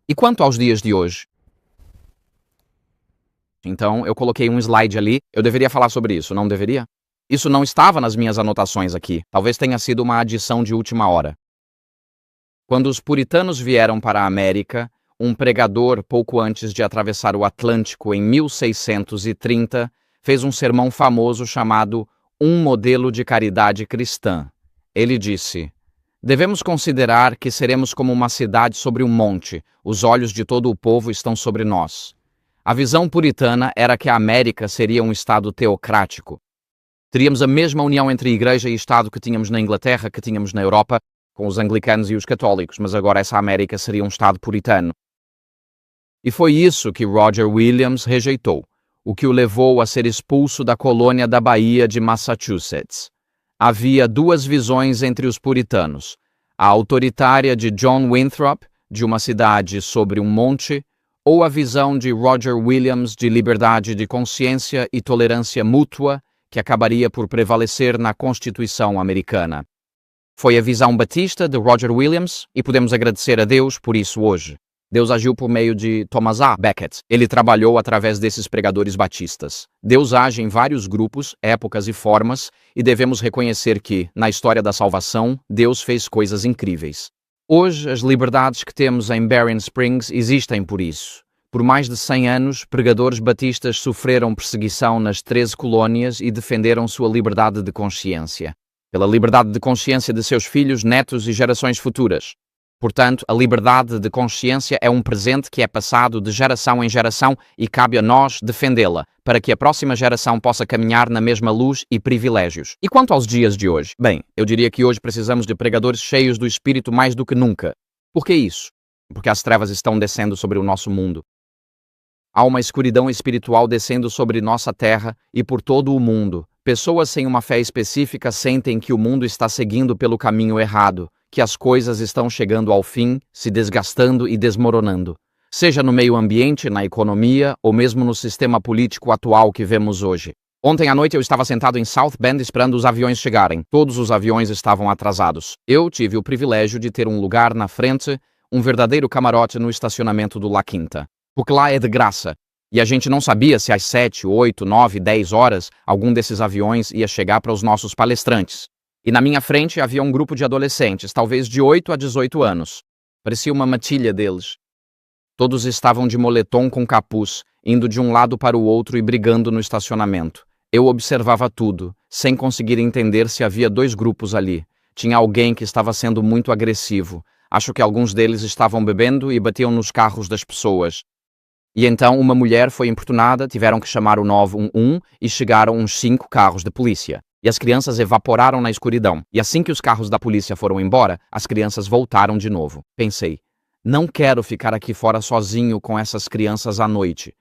E quanto aos dias de hoje? Então, eu coloquei um slide ali. Eu deveria falar sobre isso, não deveria? Isso não estava nas minhas anotações aqui. Talvez tenha sido uma adição de última hora. Quando os puritanos vieram para a América, um pregador, pouco antes de atravessar o Atlântico em 1630, fez um sermão famoso chamado Um Modelo de Caridade Cristã. Ele disse: devemos considerar que seremos como uma cidade sobre um monte, os olhos de todo o povo estão sobre nós. A visão puritana era que a América seria um estado teocrático. Teríamos a mesma união entre igreja e Estado que tínhamos na Inglaterra, que tínhamos na Europa, com os anglicanos e os católicos, mas agora essa América seria um estado puritano. E foi isso que Roger Williams rejeitou, o que o levou a ser expulso da colônia da Bahia de Massachusetts. Havia duas visões entre os puritanos, a autoritária de John Winthrop, de uma cidade sobre um monte, ou a visão de Roger Williams de liberdade de consciência e tolerância mútua que acabaria por prevalecer na Constituição americana? Foi a visão batista de Roger Williams e podemos agradecer a Deus por isso hoje. Deus agiu por meio de Thomas A. Becket. Ele trabalhou através desses pregadores batistas. Deus age em vários grupos, épocas e formas, e devemos reconhecer que, na história da salvação, Deus fez coisas incríveis. Hoje, as liberdades que temos em Berrien Springs existem por isso. Por mais de 100 anos, pregadores batistas sofreram perseguição nas 13 colônias e defenderam sua liberdade de consciência. Pela liberdade de consciência de seus filhos, netos e gerações futuras. Portanto, a liberdade de consciência é um presente que é passado de geração em geração e cabe a nós defendê-la, para que a próxima geração possa caminhar na mesma luz e privilégios. E quanto aos dias de hoje? Bem, eu diria que hoje precisamos de pregadores cheios do Espírito mais do que nunca. Por que isso? Porque as trevas estão descendo sobre o nosso mundo. Há uma escuridão espiritual descendo sobre nossa terra e por todo o mundo. Pessoas sem uma fé específica sentem que o mundo está seguindo pelo caminho errado, que as coisas estão chegando ao fim, se desgastando e desmoronando. Seja no meio ambiente, na economia ou mesmo no sistema político atual que vemos hoje. Ontem à noite eu estava sentado em South Bend esperando os aviões chegarem. Todos os aviões estavam atrasados. Eu tive o privilégio de ter um lugar na frente, um verdadeiro camarote no estacionamento do La Quinta. Porque lá é de graça. E a gente não sabia se às 7, 8, 9, 10 horas algum desses aviões ia chegar para os nossos palestrantes. E na minha frente havia um grupo de adolescentes, talvez de 8 a 18 anos. Parecia uma matilha deles. Todos estavam de moletom com capuz, indo de um lado para o outro e brigando no estacionamento. Eu observava tudo, sem conseguir entender se havia dois grupos ali. Tinha alguém que estava sendo muito agressivo. Acho que alguns deles estavam bebendo e batiam nos carros das pessoas. E então uma mulher foi importunada, tiveram que chamar o 911 e chegaram uns 5 carros de polícia. E as crianças evaporaram na escuridão. E assim que os carros da polícia foram embora, as crianças voltaram de novo. Pensei, não quero ficar aqui fora sozinho com essas crianças à noite.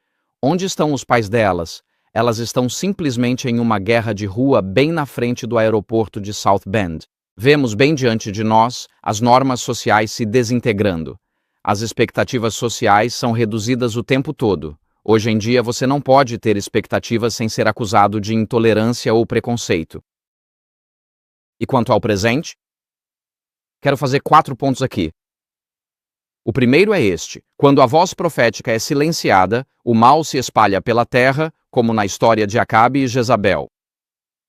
Onde estão os pais delas? Elas estão simplesmente em uma guerra de rua bem na frente do aeroporto de South Bend. Vemos bem diante de nós as normas sociais se desintegrando. As expectativas sociais são reduzidas o tempo todo. Hoje em dia você não pode ter expectativas sem ser acusado de intolerância ou preconceito. E quanto ao presente? Quero fazer 4 pontos aqui. O primeiro é este. Quando a voz profética é silenciada, o mal se espalha pela terra, como na história de Acabe e Jezabel.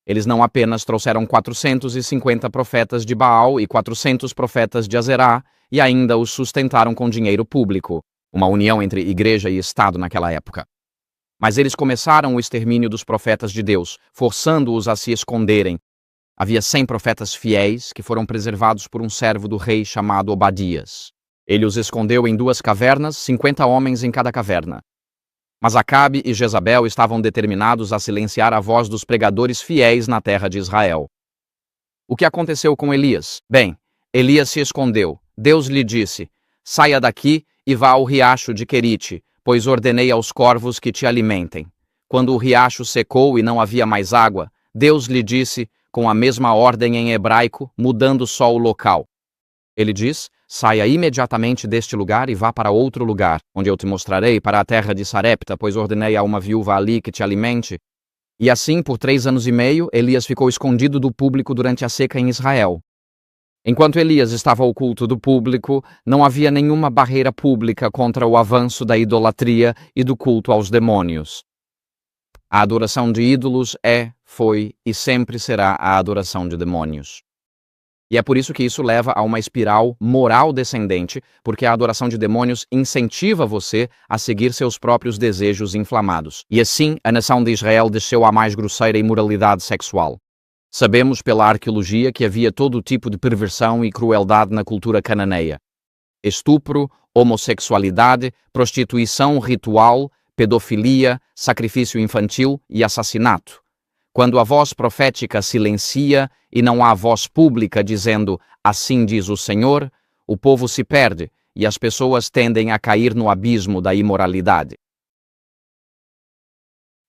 Eles não apenas trouxeram 450 profetas de Baal e 400 profetas de Azerá, e ainda os sustentaram com dinheiro público, uma união entre igreja e Estado naquela época. Mas eles começaram o extermínio dos profetas de Deus, forçando-os a se esconderem. Havia 100 profetas fiéis que foram preservados por um servo do rei chamado Obadias. Ele os escondeu em 2 cavernas, 50 homens em cada caverna. Mas Acabe e Jezabel estavam determinados a silenciar a voz dos pregadores fiéis na terra de Israel. O que aconteceu com Elias? Bem, Elias se escondeu. Deus lhe disse, saia daqui e vá ao riacho de Querite, pois ordenei aos corvos que te alimentem. Quando o riacho secou e não havia mais água, Deus lhe disse, com a mesma ordem em hebraico, mudando só o local. Ele diz, saia imediatamente deste lugar e vá para outro lugar, onde eu te mostrarei, para a terra de Sarepta, pois ordenei a uma viúva ali que te alimente. E assim, por 3 anos e meio, Elias ficou escondido do público durante a seca em Israel. Enquanto Elias estava oculto do público, não havia nenhuma barreira pública contra o avanço da idolatria e do culto aos demônios. A adoração de ídolos foi e sempre será a adoração de demônios. E é por isso que isso leva a uma espiral moral descendente, porque a adoração de demônios incentiva você a seguir seus próprios desejos inflamados. E assim, a nação de Israel desceu à mais grosseira imoralidade sexual. Sabemos pela arqueologia que havia todo tipo de perversão e crueldade na cultura cananeia. Estupro, homossexualidade, prostituição ritual, pedofilia, sacrifício infantil e assassinato. Quando a voz profética silencia e não há voz pública dizendo, assim diz o Senhor, o povo se perde e as pessoas tendem a cair no abismo da imoralidade.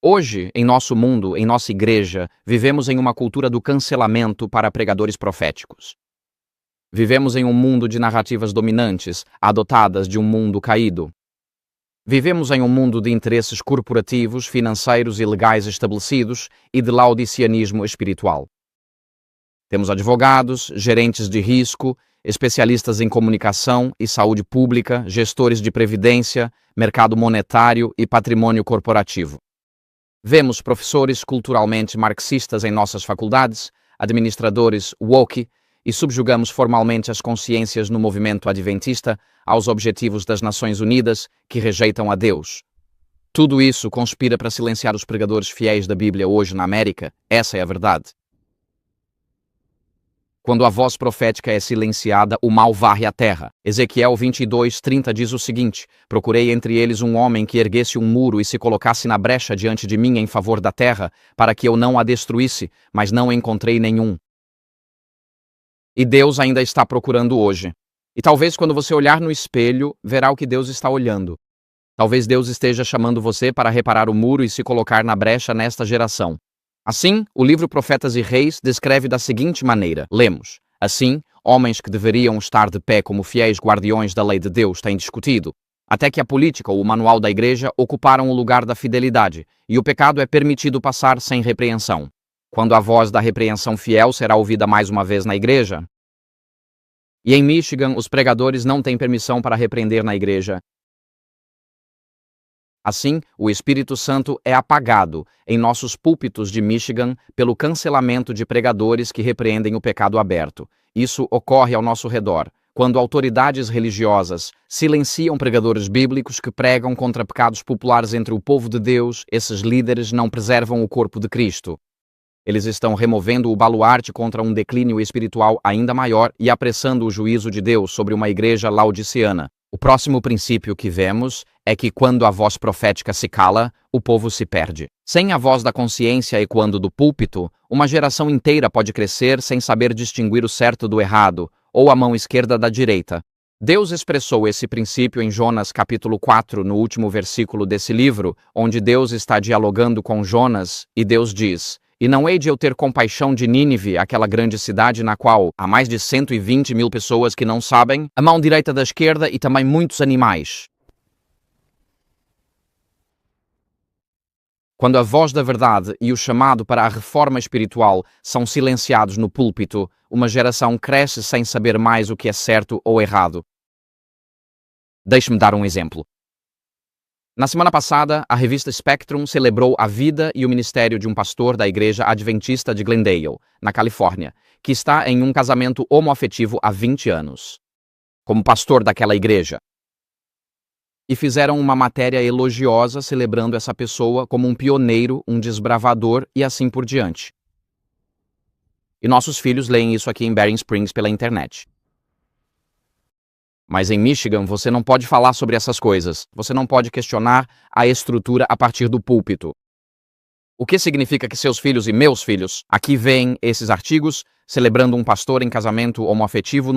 Hoje, em nosso mundo, em nossa igreja, vivemos em uma cultura do cancelamento para pregadores proféticos. Vivemos em um mundo de narrativas dominantes, adotadas de um mundo caído. Vivemos em um mundo de interesses corporativos, financeiros e legais estabelecidos e de laodiceanismo espiritual. Temos advogados, gerentes de risco, especialistas em comunicação e saúde pública, gestores de previdência, mercado monetário e patrimônio corporativo. Vemos professores culturalmente marxistas em nossas faculdades, administradores woke, e subjugamos formalmente as consciências no movimento adventista aos objetivos das Nações Unidas, que rejeitam a Deus. Tudo isso conspira para silenciar os pregadores fiéis da Bíblia hoje na América. Essa é a verdade. Quando a voz profética é silenciada, o mal varre a terra. Ezequiel 22:30 diz o seguinte: procurei entre eles um homem que erguesse um muro e se colocasse na brecha diante de mim em favor da terra, para que eu não a destruísse, mas não encontrei nenhum. E Deus ainda está procurando hoje. E talvez quando você olhar no espelho, verá o que Deus está olhando. Talvez Deus esteja chamando você para reparar o muro e se colocar na brecha nesta geração. Assim, o livro Profetas e Reis descreve da seguinte maneira. Lemos: assim, homens que deveriam estar de pé como fiéis guardiões da lei de Deus têm discutido, até que a política ou o manual da igreja ocuparam o lugar da fidelidade, e o pecado é permitido passar sem repreensão. Quando a voz da repreensão fiel será ouvida mais uma vez na igreja? E em Michigan, os pregadores não têm permissão para repreender na igreja. Assim, o Espírito Santo é apagado em nossos púlpitos de Michigan pelo cancelamento de pregadores que repreendem o pecado aberto. Isso ocorre ao nosso redor, quando autoridades religiosas silenciam pregadores bíblicos que pregam contra pecados populares entre o povo de Deus. Esses líderes não preservam o corpo de Cristo. Eles estão removendo o baluarte contra um declínio espiritual ainda maior e apressando o juízo de Deus sobre uma igreja laodiceana. O próximo princípio que vemos é que quando a voz profética se cala, o povo se perde. Sem a voz da consciência ecoando do púlpito, uma geração inteira pode crescer sem saber distinguir o certo do errado, ou a mão esquerda da direita. Deus expressou esse princípio em Jonas capítulo 4, no último versículo desse livro, onde Deus está dialogando com Jonas, e Deus diz: e não hei de eu ter compaixão de Nínive, aquela grande cidade na qual há mais de 120 mil pessoas que não sabem, a mão direita da esquerda e também muitos animais. Quando a voz da verdade e o chamado para a reforma espiritual são silenciados no púlpito, uma geração cresce sem saber mais o que é certo ou errado. Deixe-me dar um exemplo. Na semana passada, a revista Spectrum celebrou a vida e o ministério de um pastor da Igreja Adventista de Glendale, na Califórnia, que está em um casamento homoafetivo há 20 anos, como pastor daquela igreja. E fizeram uma matéria elogiosa celebrando essa pessoa como um pioneiro, um desbravador e assim por diante. E nossos filhos leem isso aqui em Bering Springs pela internet. Mas em Michigan você não pode falar sobre essas coisas. Você não pode questionar a estrutura a partir do púlpito. O que significa que seus filhos e meus filhos aqui veem esses artigos celebrando um pastor em casamento homoafetivo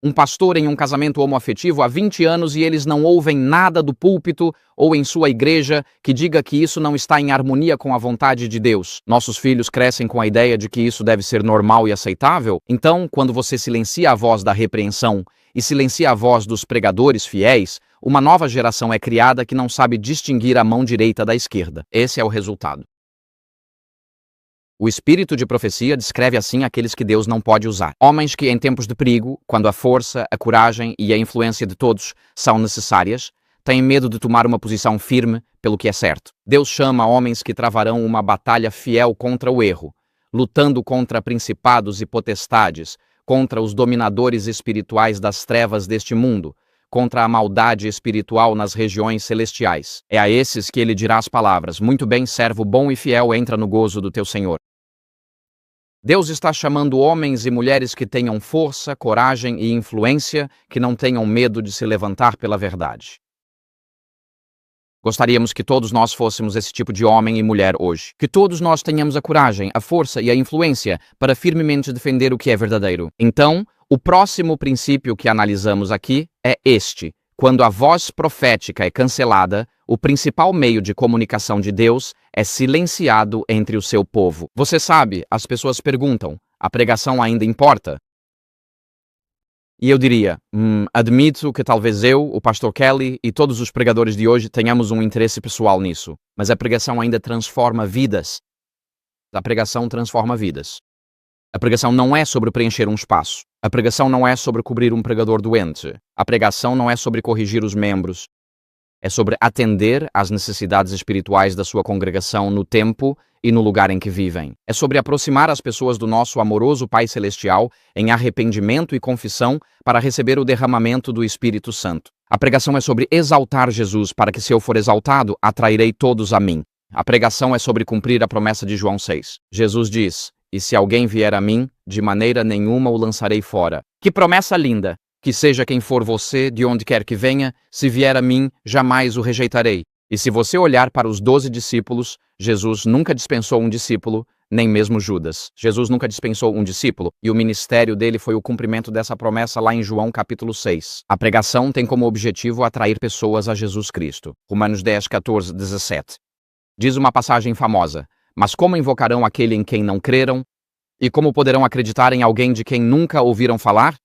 um pastor em um casamento homoafetivo há 20 anos e eles não ouvem nada do púlpito ou em sua igreja que diga que isso não está em harmonia com a vontade de Deus. Nossos filhos crescem com a ideia de que isso deve ser normal e aceitável. Então, quando você silencia a voz da repreensão e silencia a voz dos pregadores fiéis, uma nova geração é criada que não sabe distinguir a mão direita da esquerda. Esse é o resultado. O espírito de profecia descreve assim aqueles que Deus não pode usar. Homens que em tempos de perigo, quando a força, a coragem e a influência de todos são necessárias, têm medo de tomar uma posição firme pelo que é certo. Deus chama homens que travarão uma batalha fiel contra o erro, lutando contra principados e potestades, contra os dominadores espirituais das trevas deste mundo, contra a maldade espiritual nas regiões celestiais. É a esses que ele dirá as palavras: muito bem, servo bom e fiel, entra no gozo do teu Senhor. Deus está chamando homens e mulheres que tenham força, coragem e influência, que não tenham medo de se levantar pela verdade. Gostaríamos que todos nós fôssemos esse tipo de homem e mulher hoje. Que todos nós tenhamos a coragem, a força e a influência para firmemente defender o que é verdadeiro. Então, o próximo princípio que analisamos aqui é este. Quando a voz profética é cancelada, o principal meio de comunicação de Deus é silenciado entre o seu povo. Você sabe, as pessoas perguntam: a pregação ainda importa? E eu diria, admito que talvez eu, o pastor Kelly e todos os pregadores de hoje tenhamos um interesse pessoal nisso, mas a pregação ainda transforma vidas. A pregação transforma vidas. A pregação não é sobre preencher um espaço. A pregação não é sobre cobrir um pregador doente. A pregação não é sobre corrigir os membros. É sobre atender às necessidades espirituais da sua congregação no tempo e no lugar em que vivem. É sobre aproximar as pessoas do nosso amoroso Pai Celestial em arrependimento e confissão para receber o derramamento do Espírito Santo. A pregação é sobre exaltar Jesus para que, se eu for exaltado, atrairei todos a mim. A pregação é sobre cumprir a promessa de João 6. Jesus diz, e se alguém vier a mim, de maneira nenhuma o lançarei fora. Que promessa linda! Que seja quem for você, de onde quer que venha, se vier a mim, jamais o rejeitarei. E se você olhar para os 12 discípulos, Jesus nunca dispensou um discípulo, nem mesmo Judas. Jesus nunca dispensou um discípulo, e o ministério dele foi o cumprimento dessa promessa lá em João capítulo 6. A pregação tem como objetivo atrair pessoas a Jesus Cristo. Romanos 10, 14, 17. Diz uma passagem famosa, mas como invocarão aquele em quem não creram? E como poderão acreditar em alguém de quem nunca ouviram falar?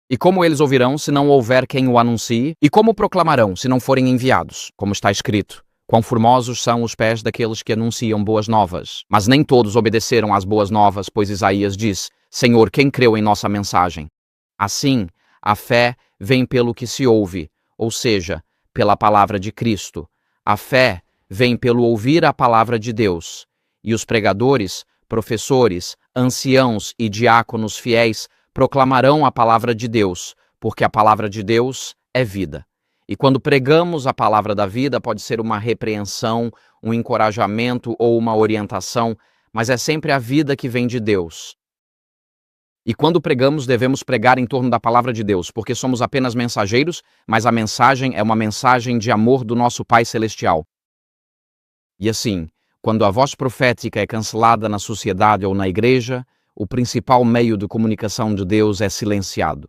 E como eles ouvirão se não houver quem o anuncie? E como proclamarão se não forem enviados? Como está escrito, quão formosos são os pés daqueles que anunciam boas novas. Mas nem todos obedeceram às boas novas, pois Isaías diz, Senhor, quem creu em nossa mensagem? Assim, a fé vem pelo que se ouve, ou seja, pela palavra de Cristo. A fé vem pelo ouvir a palavra de Deus. E os pregadores, professores, anciãos e diáconos fiéis proclamarão a palavra de Deus, porque a palavra de Deus é vida. E quando pregamos a palavra da vida, pode ser uma repreensão, um encorajamento ou uma orientação, mas é sempre a vida que vem de Deus. E quando pregamos, devemos pregar em torno da palavra de Deus, porque somos apenas mensageiros, mas a mensagem é uma mensagem de amor do nosso Pai Celestial. E assim, quando a voz profética é cancelada na sociedade ou na igreja, o principal meio de comunicação de Deus é silenciado.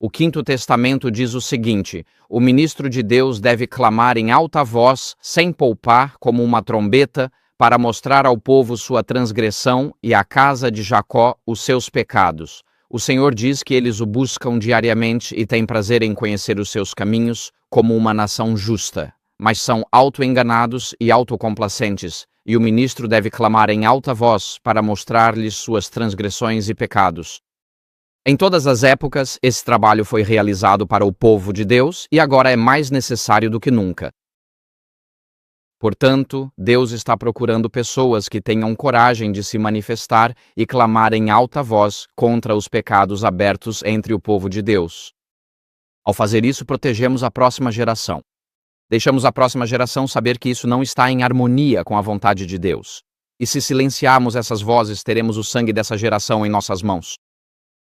O Quinto Testamento diz o seguinte, o ministro de Deus deve clamar em alta voz, sem poupar, como uma trombeta, para mostrar ao povo sua transgressão e à casa de Jacó os seus pecados. O Senhor diz que eles o buscam diariamente e têm prazer em conhecer os seus caminhos como uma nação justa, mas são autoenganados e autocomplacentes, e o ministro deve clamar em alta voz para mostrar-lhes suas transgressões e pecados. Em todas as épocas, esse trabalho foi realizado para o povo de Deus e agora é mais necessário do que nunca. Portanto, Deus está procurando pessoas que tenham coragem de se manifestar e clamar em alta voz contra os pecados abertos entre o povo de Deus. Ao fazer isso, protegemos a próxima geração. Deixamos a próxima geração saber que isso não está em harmonia com a vontade de Deus. E se silenciarmos essas vozes, teremos o sangue dessa geração em nossas mãos.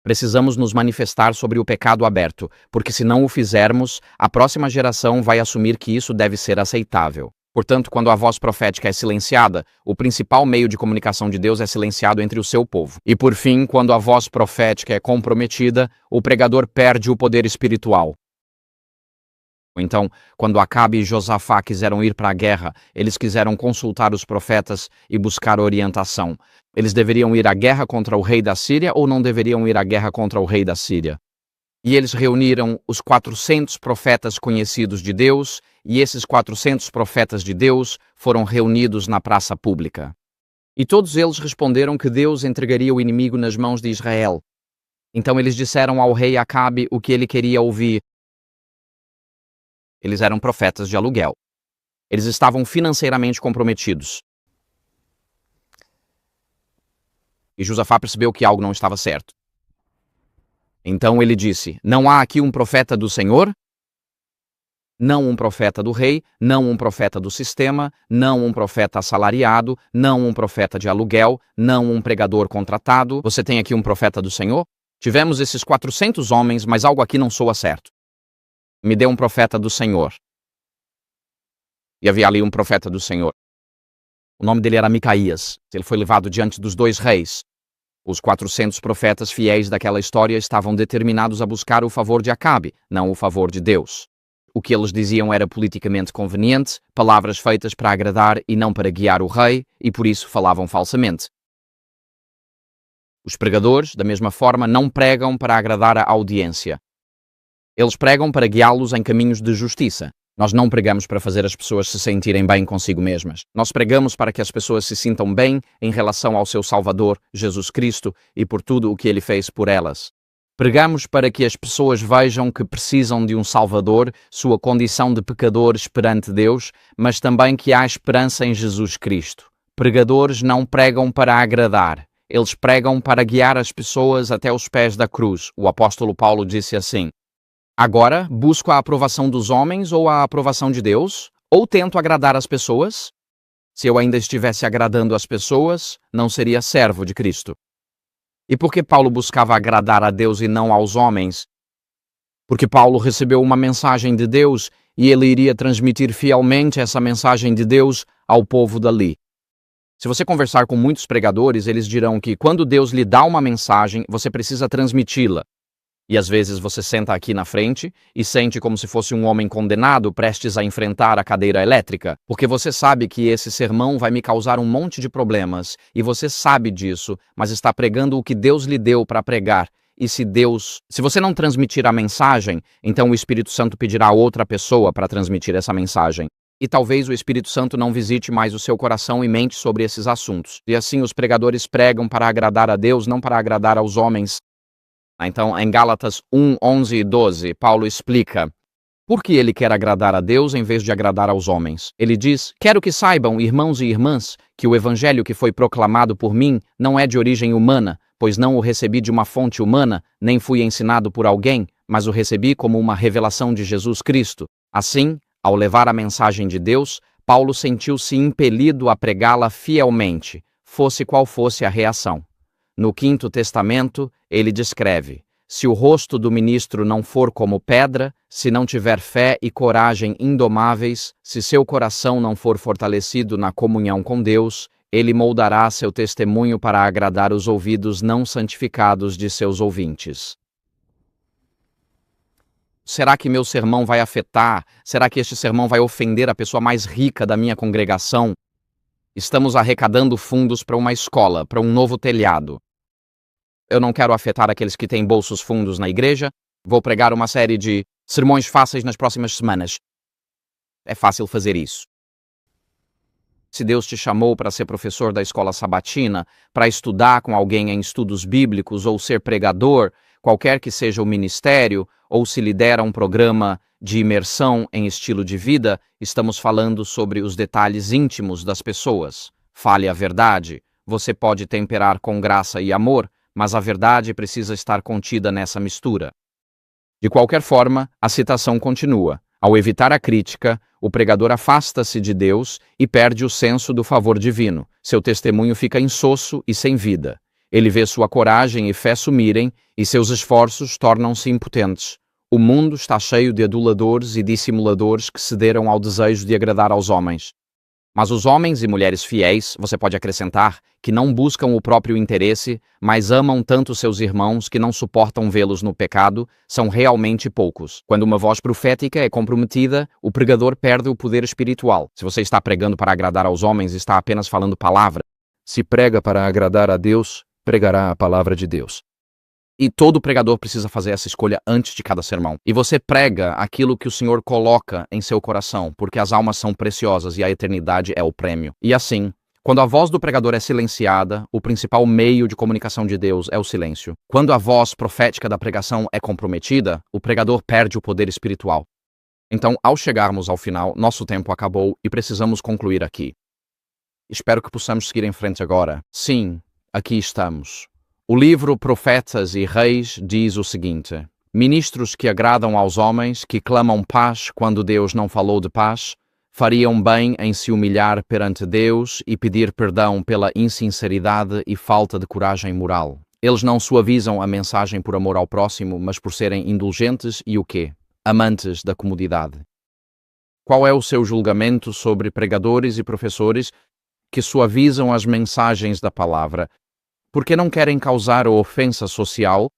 Precisamos nos manifestar sobre o pecado aberto, porque se não o fizermos, a próxima geração vai assumir que isso deve ser aceitável. Portanto, quando a voz profética é silenciada, o principal meio de comunicação de Deus é silenciado entre o seu povo. E por fim, quando a voz profética é comprometida, o pregador perde o poder espiritual. Então, quando Acabe e Josafá quiseram ir para a guerra, eles quiseram consultar os profetas e buscar orientação. Eles deveriam ir à guerra contra o rei da Síria ou não deveriam ir à guerra contra o rei da Síria? E eles reuniram os 400 profetas conhecidos de Deus, e esses 400 profetas de Deus foram reunidos na praça pública. E todos eles responderam que Deus entregaria o inimigo nas mãos de Israel. Então eles disseram ao rei Acabe o que ele queria ouvir. Eles eram profetas de aluguel. Eles estavam financeiramente comprometidos. E Josafá percebeu que algo não estava certo. Então ele disse, não há aqui um profeta do Senhor? Não um profeta do rei, não um profeta do sistema, não um profeta assalariado, não um profeta de aluguel, não um pregador contratado. Você tem aqui um profeta do Senhor? Tivemos esses 400 homens, mas algo aqui não soa certo. Me dê um profeta do Senhor. E havia ali um profeta do Senhor. O nome dele era Micaías. Ele foi levado diante dos 2 reis. Os 400 profetas fiéis daquela história estavam determinados a buscar o favor de Acabe, não o favor de Deus. O que eles diziam era politicamente conveniente, palavras feitas para agradar e não para guiar o rei, e por isso falavam falsamente. Os pregadores, da mesma forma, não pregam para agradar a audiência. Eles pregam para guiá-los em caminhos de justiça. Nós não pregamos para fazer as pessoas se sentirem bem consigo mesmas. Nós pregamos para que as pessoas se sintam bem em relação ao seu Salvador, Jesus Cristo, e por tudo o que Ele fez por elas. Pregamos para que as pessoas vejam que precisam de um Salvador, sua condição de pecadores perante Deus, mas também que há esperança em Jesus Cristo. Pregadores não pregam para agradar. Eles pregam para guiar as pessoas até os pés da cruz. O apóstolo Paulo disse assim: agora, busco a aprovação dos homens ou a aprovação de Deus? Ou tento agradar as pessoas? Se eu ainda estivesse agradando as pessoas, não seria servo de Cristo. E por que Paulo buscava agradar a Deus e não aos homens? Porque Paulo recebeu uma mensagem de Deus e ele iria transmitir fielmente essa mensagem de Deus ao povo dali. Se você conversar com muitos pregadores, eles dirão que quando Deus lhe dá uma mensagem, você precisa transmiti-la. E às vezes você senta aqui na frente e sente como se fosse um homem condenado prestes a enfrentar a cadeira elétrica, porque você sabe que esse sermão vai me causar um monte de problemas, e você sabe disso, mas está pregando o que Deus lhe deu para pregar. E se você não transmitir a mensagem, então o Espírito Santo pedirá a outra pessoa para transmitir essa mensagem. E talvez o Espírito Santo não visite mais o seu coração e mente sobre esses assuntos. E assim os pregadores pregam para agradar a Deus, não para agradar aos homens. Então, em Gálatas 1, 11 e 12, Paulo explica por que ele quer agradar a Deus em vez de agradar aos homens. Ele diz: quero que saibam, irmãos e irmãs, que o evangelho que foi proclamado por mim não é de origem humana, pois não o recebi de uma fonte humana, nem fui ensinado por alguém, mas o recebi como uma revelação de Jesus Cristo. Assim, ao levar a mensagem de Deus, Paulo sentiu-se impelido a pregá-la fielmente, fosse qual fosse a reação. No Quinto Testamento, ele descreve: se o rosto do ministro não for como pedra, se não tiver fé e coragem indomáveis, se seu coração não for fortalecido na comunhão com Deus, ele moldará seu testemunho para agradar os ouvidos não santificados de seus ouvintes. Será que meu sermão vai afetar? Será que este sermão vai ofender a pessoa mais rica da minha congregação? Estamos arrecadando fundos para uma escola, para um novo telhado. Eu não quero afetar aqueles que têm bolsos fundos na igreja. Vou pregar uma série de sermões fáceis nas próximas semanas. É fácil fazer isso. Se Deus te chamou para ser professor da escola sabatina, para estudar com alguém em estudos bíblicos ou ser pregador, qualquer que seja o ministério, ou se lidera um programa de imersão em estilo de vida, estamos falando sobre os detalhes íntimos das pessoas. Fale a verdade. Você pode temperar com graça e amor, mas a verdade precisa estar contida nessa mistura. De qualquer forma, a citação continua. Ao evitar a crítica, o pregador afasta-se de Deus e perde o senso do favor divino. Seu testemunho fica insosso e sem vida. Ele vê sua coragem e fé sumirem e seus esforços tornam-se impotentes. O mundo está cheio de aduladores e dissimuladores que cederam ao desejo de agradar aos homens. Mas os homens e mulheres fiéis, você pode acrescentar, que não buscam o próprio interesse, mas amam tanto seus irmãos que não suportam vê-los no pecado, são realmente poucos. Quando uma voz profética é comprometida, o pregador perde o poder espiritual. Se você está pregando para agradar aos homens, está apenas falando palavra. Se prega para agradar a Deus, pregará a palavra de Deus. E todo pregador precisa fazer essa escolha antes de cada sermão. E você prega aquilo que o Senhor coloca em seu coração, porque as almas são preciosas e a eternidade é o prêmio. E assim, quando a voz do pregador é silenciada, o principal meio de comunicação de Deus é o silêncio. Quando a voz profética da pregação é comprometida, o pregador perde o poder espiritual. Então, ao chegarmos ao final, nosso tempo acabou e precisamos concluir aqui. Espero que possamos seguir em frente agora. Sim, aqui estamos. O livro Profetas e Reis diz o seguinte: ministros que agradam aos homens, que clamam paz quando Deus não falou de paz, fariam bem em se humilhar perante Deus e pedir perdão pela insinceridade e falta de coragem moral. Eles não suavizam a mensagem por amor ao próximo, mas por serem indulgentes e o quê? Amantes da comodidade. Qual é o seu julgamento sobre pregadores e professores que suavizam as mensagens da palavra, porque não querem causar ofensa social?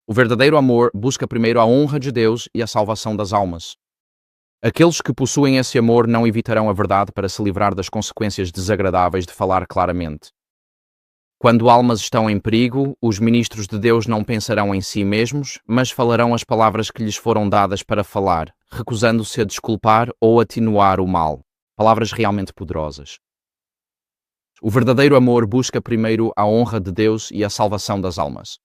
O verdadeiro amor busca primeiro a honra de Deus e a salvação das almas. Aqueles que possuem esse amor não evitarão a verdade para se livrar das consequências desagradáveis de falar claramente. Quando almas estão em perigo, os ministros de Deus não pensarão em si mesmos, mas falarão as palavras que lhes foram dadas para falar, recusando-se a desculpar ou atenuar o mal. Palavras realmente poderosas. O verdadeiro amor busca primeiro a honra de Deus e a salvação das almas.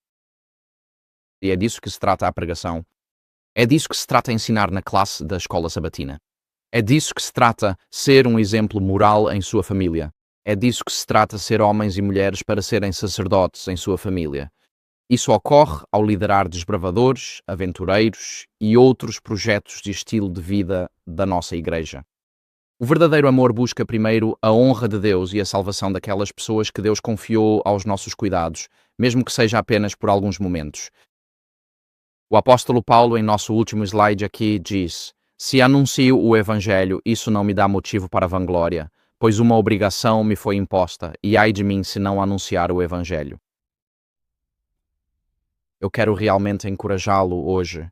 E é disso que se trata a pregação. É disso que se trata ensinar na classe da escola sabatina. É disso que se trata ser um exemplo moral em sua família. É disso que se trata ser homens e mulheres para serem sacerdotes em sua família. Isso ocorre ao liderar desbravadores, aventureiros e outros projetos de estilo de vida da nossa igreja. O verdadeiro amor busca primeiro a honra de Deus e a salvação daquelas pessoas que Deus confiou aos nossos cuidados, mesmo que seja apenas por alguns momentos. O apóstolo Paulo, em nosso último slide aqui, diz: se anuncio o Evangelho, isso não me dá motivo para vanglória, pois uma obrigação me foi imposta, e ai de mim se não anunciar o Evangelho. Eu quero realmente encorajá-lo hoje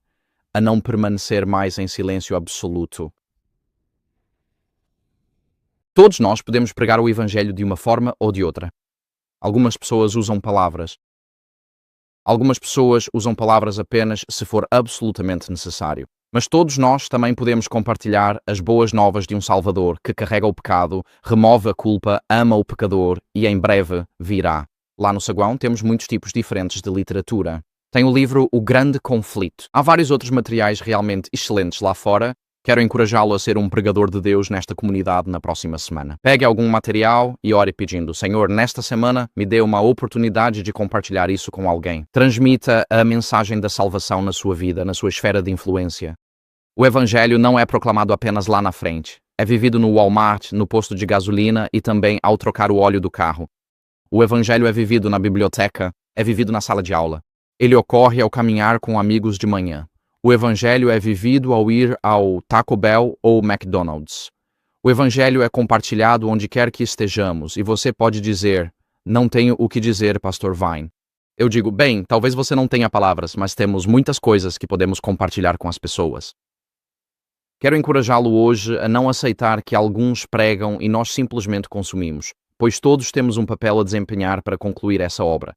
a não permanecer mais em silêncio absoluto. Todos nós podemos pregar o Evangelho de uma forma ou de outra. Algumas pessoas usam palavras. Algumas pessoas usam palavras apenas se for absolutamente necessário. Mas todos nós também podemos compartilhar as boas novas de um Salvador que carrega o pecado, remove a culpa, ama o pecador e em breve virá. Lá no saguão temos muitos tipos diferentes de literatura. Tem o livro O Grande Conflito. Há vários outros materiais realmente excelentes lá fora. Quero encorajá-lo a ser um pregador de Deus nesta comunidade na próxima semana. Pegue algum material e ore pedindo: Senhor, nesta semana me dê uma oportunidade de compartilhar isso com alguém. Transmita a mensagem da salvação na sua vida, na sua esfera de influência. O Evangelho não é proclamado apenas lá na frente. É vivido no Walmart, no posto de gasolina e também ao trocar o óleo do carro. O Evangelho é vivido na biblioteca, é vivido na sala de aula. Ele ocorre ao caminhar com amigos de manhã. O Evangelho é vivido ao ir ao Taco Bell ou McDonald's. O Evangelho é compartilhado onde quer que estejamos e você pode dizer: não tenho o que dizer, Pastor Vine. Eu digo: bem, talvez você não tenha palavras, mas temos muitas coisas que podemos compartilhar com as pessoas. Quero encorajá-lo hoje a não aceitar que alguns pregam e nós simplesmente consumimos, pois todos temos um papel a desempenhar para concluir essa obra.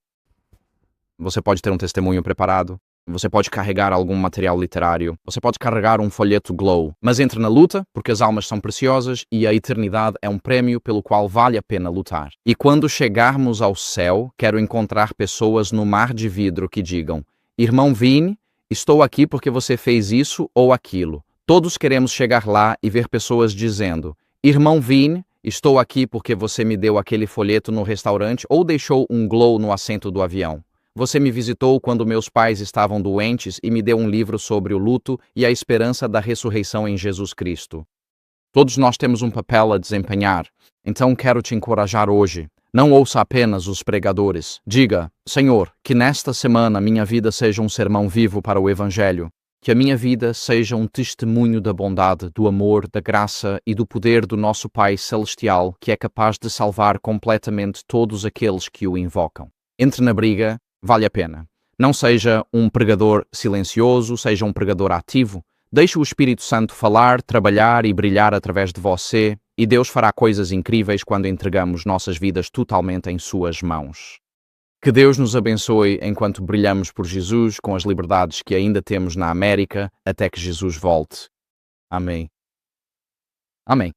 Você pode ter um testemunho preparado, você pode carregar algum material literário, você pode carregar um folheto Glow, mas entre na luta, porque as almas são preciosas e a eternidade é um prêmio pelo qual vale a pena lutar. E quando chegarmos ao céu, quero encontrar pessoas no mar de vidro que digam: irmão Vini, estou aqui porque você fez isso ou aquilo. Todos queremos chegar lá e ver pessoas dizendo: irmão Vini, estou aqui porque você me deu aquele folheto no restaurante ou deixou um Glow no assento do avião. Você me visitou quando meus pais estavam doentes e me deu um livro sobre o luto e a esperança da ressurreição em Jesus Cristo. Todos nós temos um papel a desempenhar, então quero te encorajar hoje. Não ouça apenas os pregadores. Diga: Senhor, que nesta semana minha vida seja um sermão vivo para o Evangelho. Que a minha vida seja um testemunho da bondade, do amor, da graça e do poder do nosso Pai Celestial, que é capaz de salvar completamente todos aqueles que o invocam. Entre na briga. Vale a pena. Não seja um pregador silencioso, seja um pregador ativo. Deixe o Espírito Santo falar, trabalhar e brilhar através de você, e Deus fará coisas incríveis quando entregamos nossas vidas totalmente em suas mãos. Que Deus nos abençoe enquanto brilhamos por Jesus com as liberdades que ainda temos na América até que Jesus volte. Amém. Amém.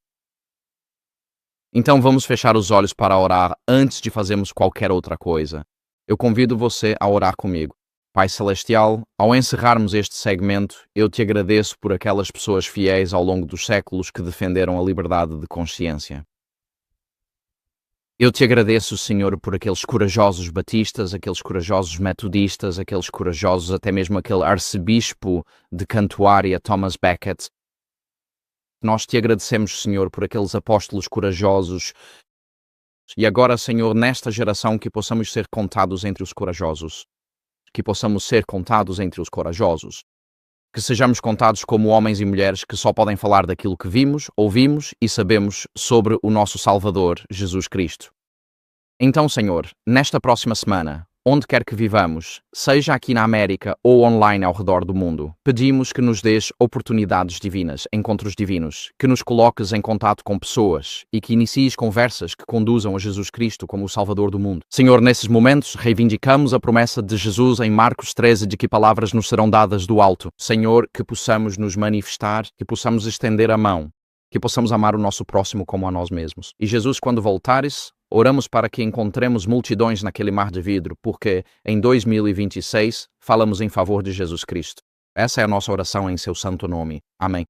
Então vamos fechar os olhos para orar antes de fazermos qualquer outra coisa. Eu convido você a orar comigo. Pai Celestial, ao encerrarmos este segmento, eu te agradeço por aquelas pessoas fiéis ao longo dos séculos que defenderam a liberdade de consciência. Eu te agradeço, Senhor, por aqueles corajosos batistas, aqueles corajosos metodistas, aqueles corajosos, até mesmo aquele arcebispo de Cantuária, Thomas Becket. Nós te agradecemos, Senhor, por aqueles apóstolos corajosos. E agora, Senhor, nesta geração que possamos ser contados entre os corajosos. Que possamos ser contados entre os corajosos. Que sejamos contados como homens e mulheres que só podem falar daquilo que vimos, ouvimos e sabemos sobre o nosso Salvador, Jesus Cristo. Então, Senhor, nesta próxima semana, onde quer que vivamos, seja aqui na América ou online ao redor do mundo. Pedimos que nos dês oportunidades divinas, encontros divinos, que nos coloques em contato com pessoas e que inicies conversas que conduzam a Jesus Cristo como o Salvador do mundo. Senhor, nesses momentos, reivindicamos a promessa de Jesus em Marcos 13 de que palavras nos serão dadas do alto. Senhor, que possamos nos manifestar, que possamos estender a mão, que possamos amar o nosso próximo como a nós mesmos. E Jesus, quando voltares, oramos para que encontremos multidões naquele mar de vidro, porque em 2026 falamos em favor de Jesus Cristo. Essa é a nossa oração em seu santo nome. Amém.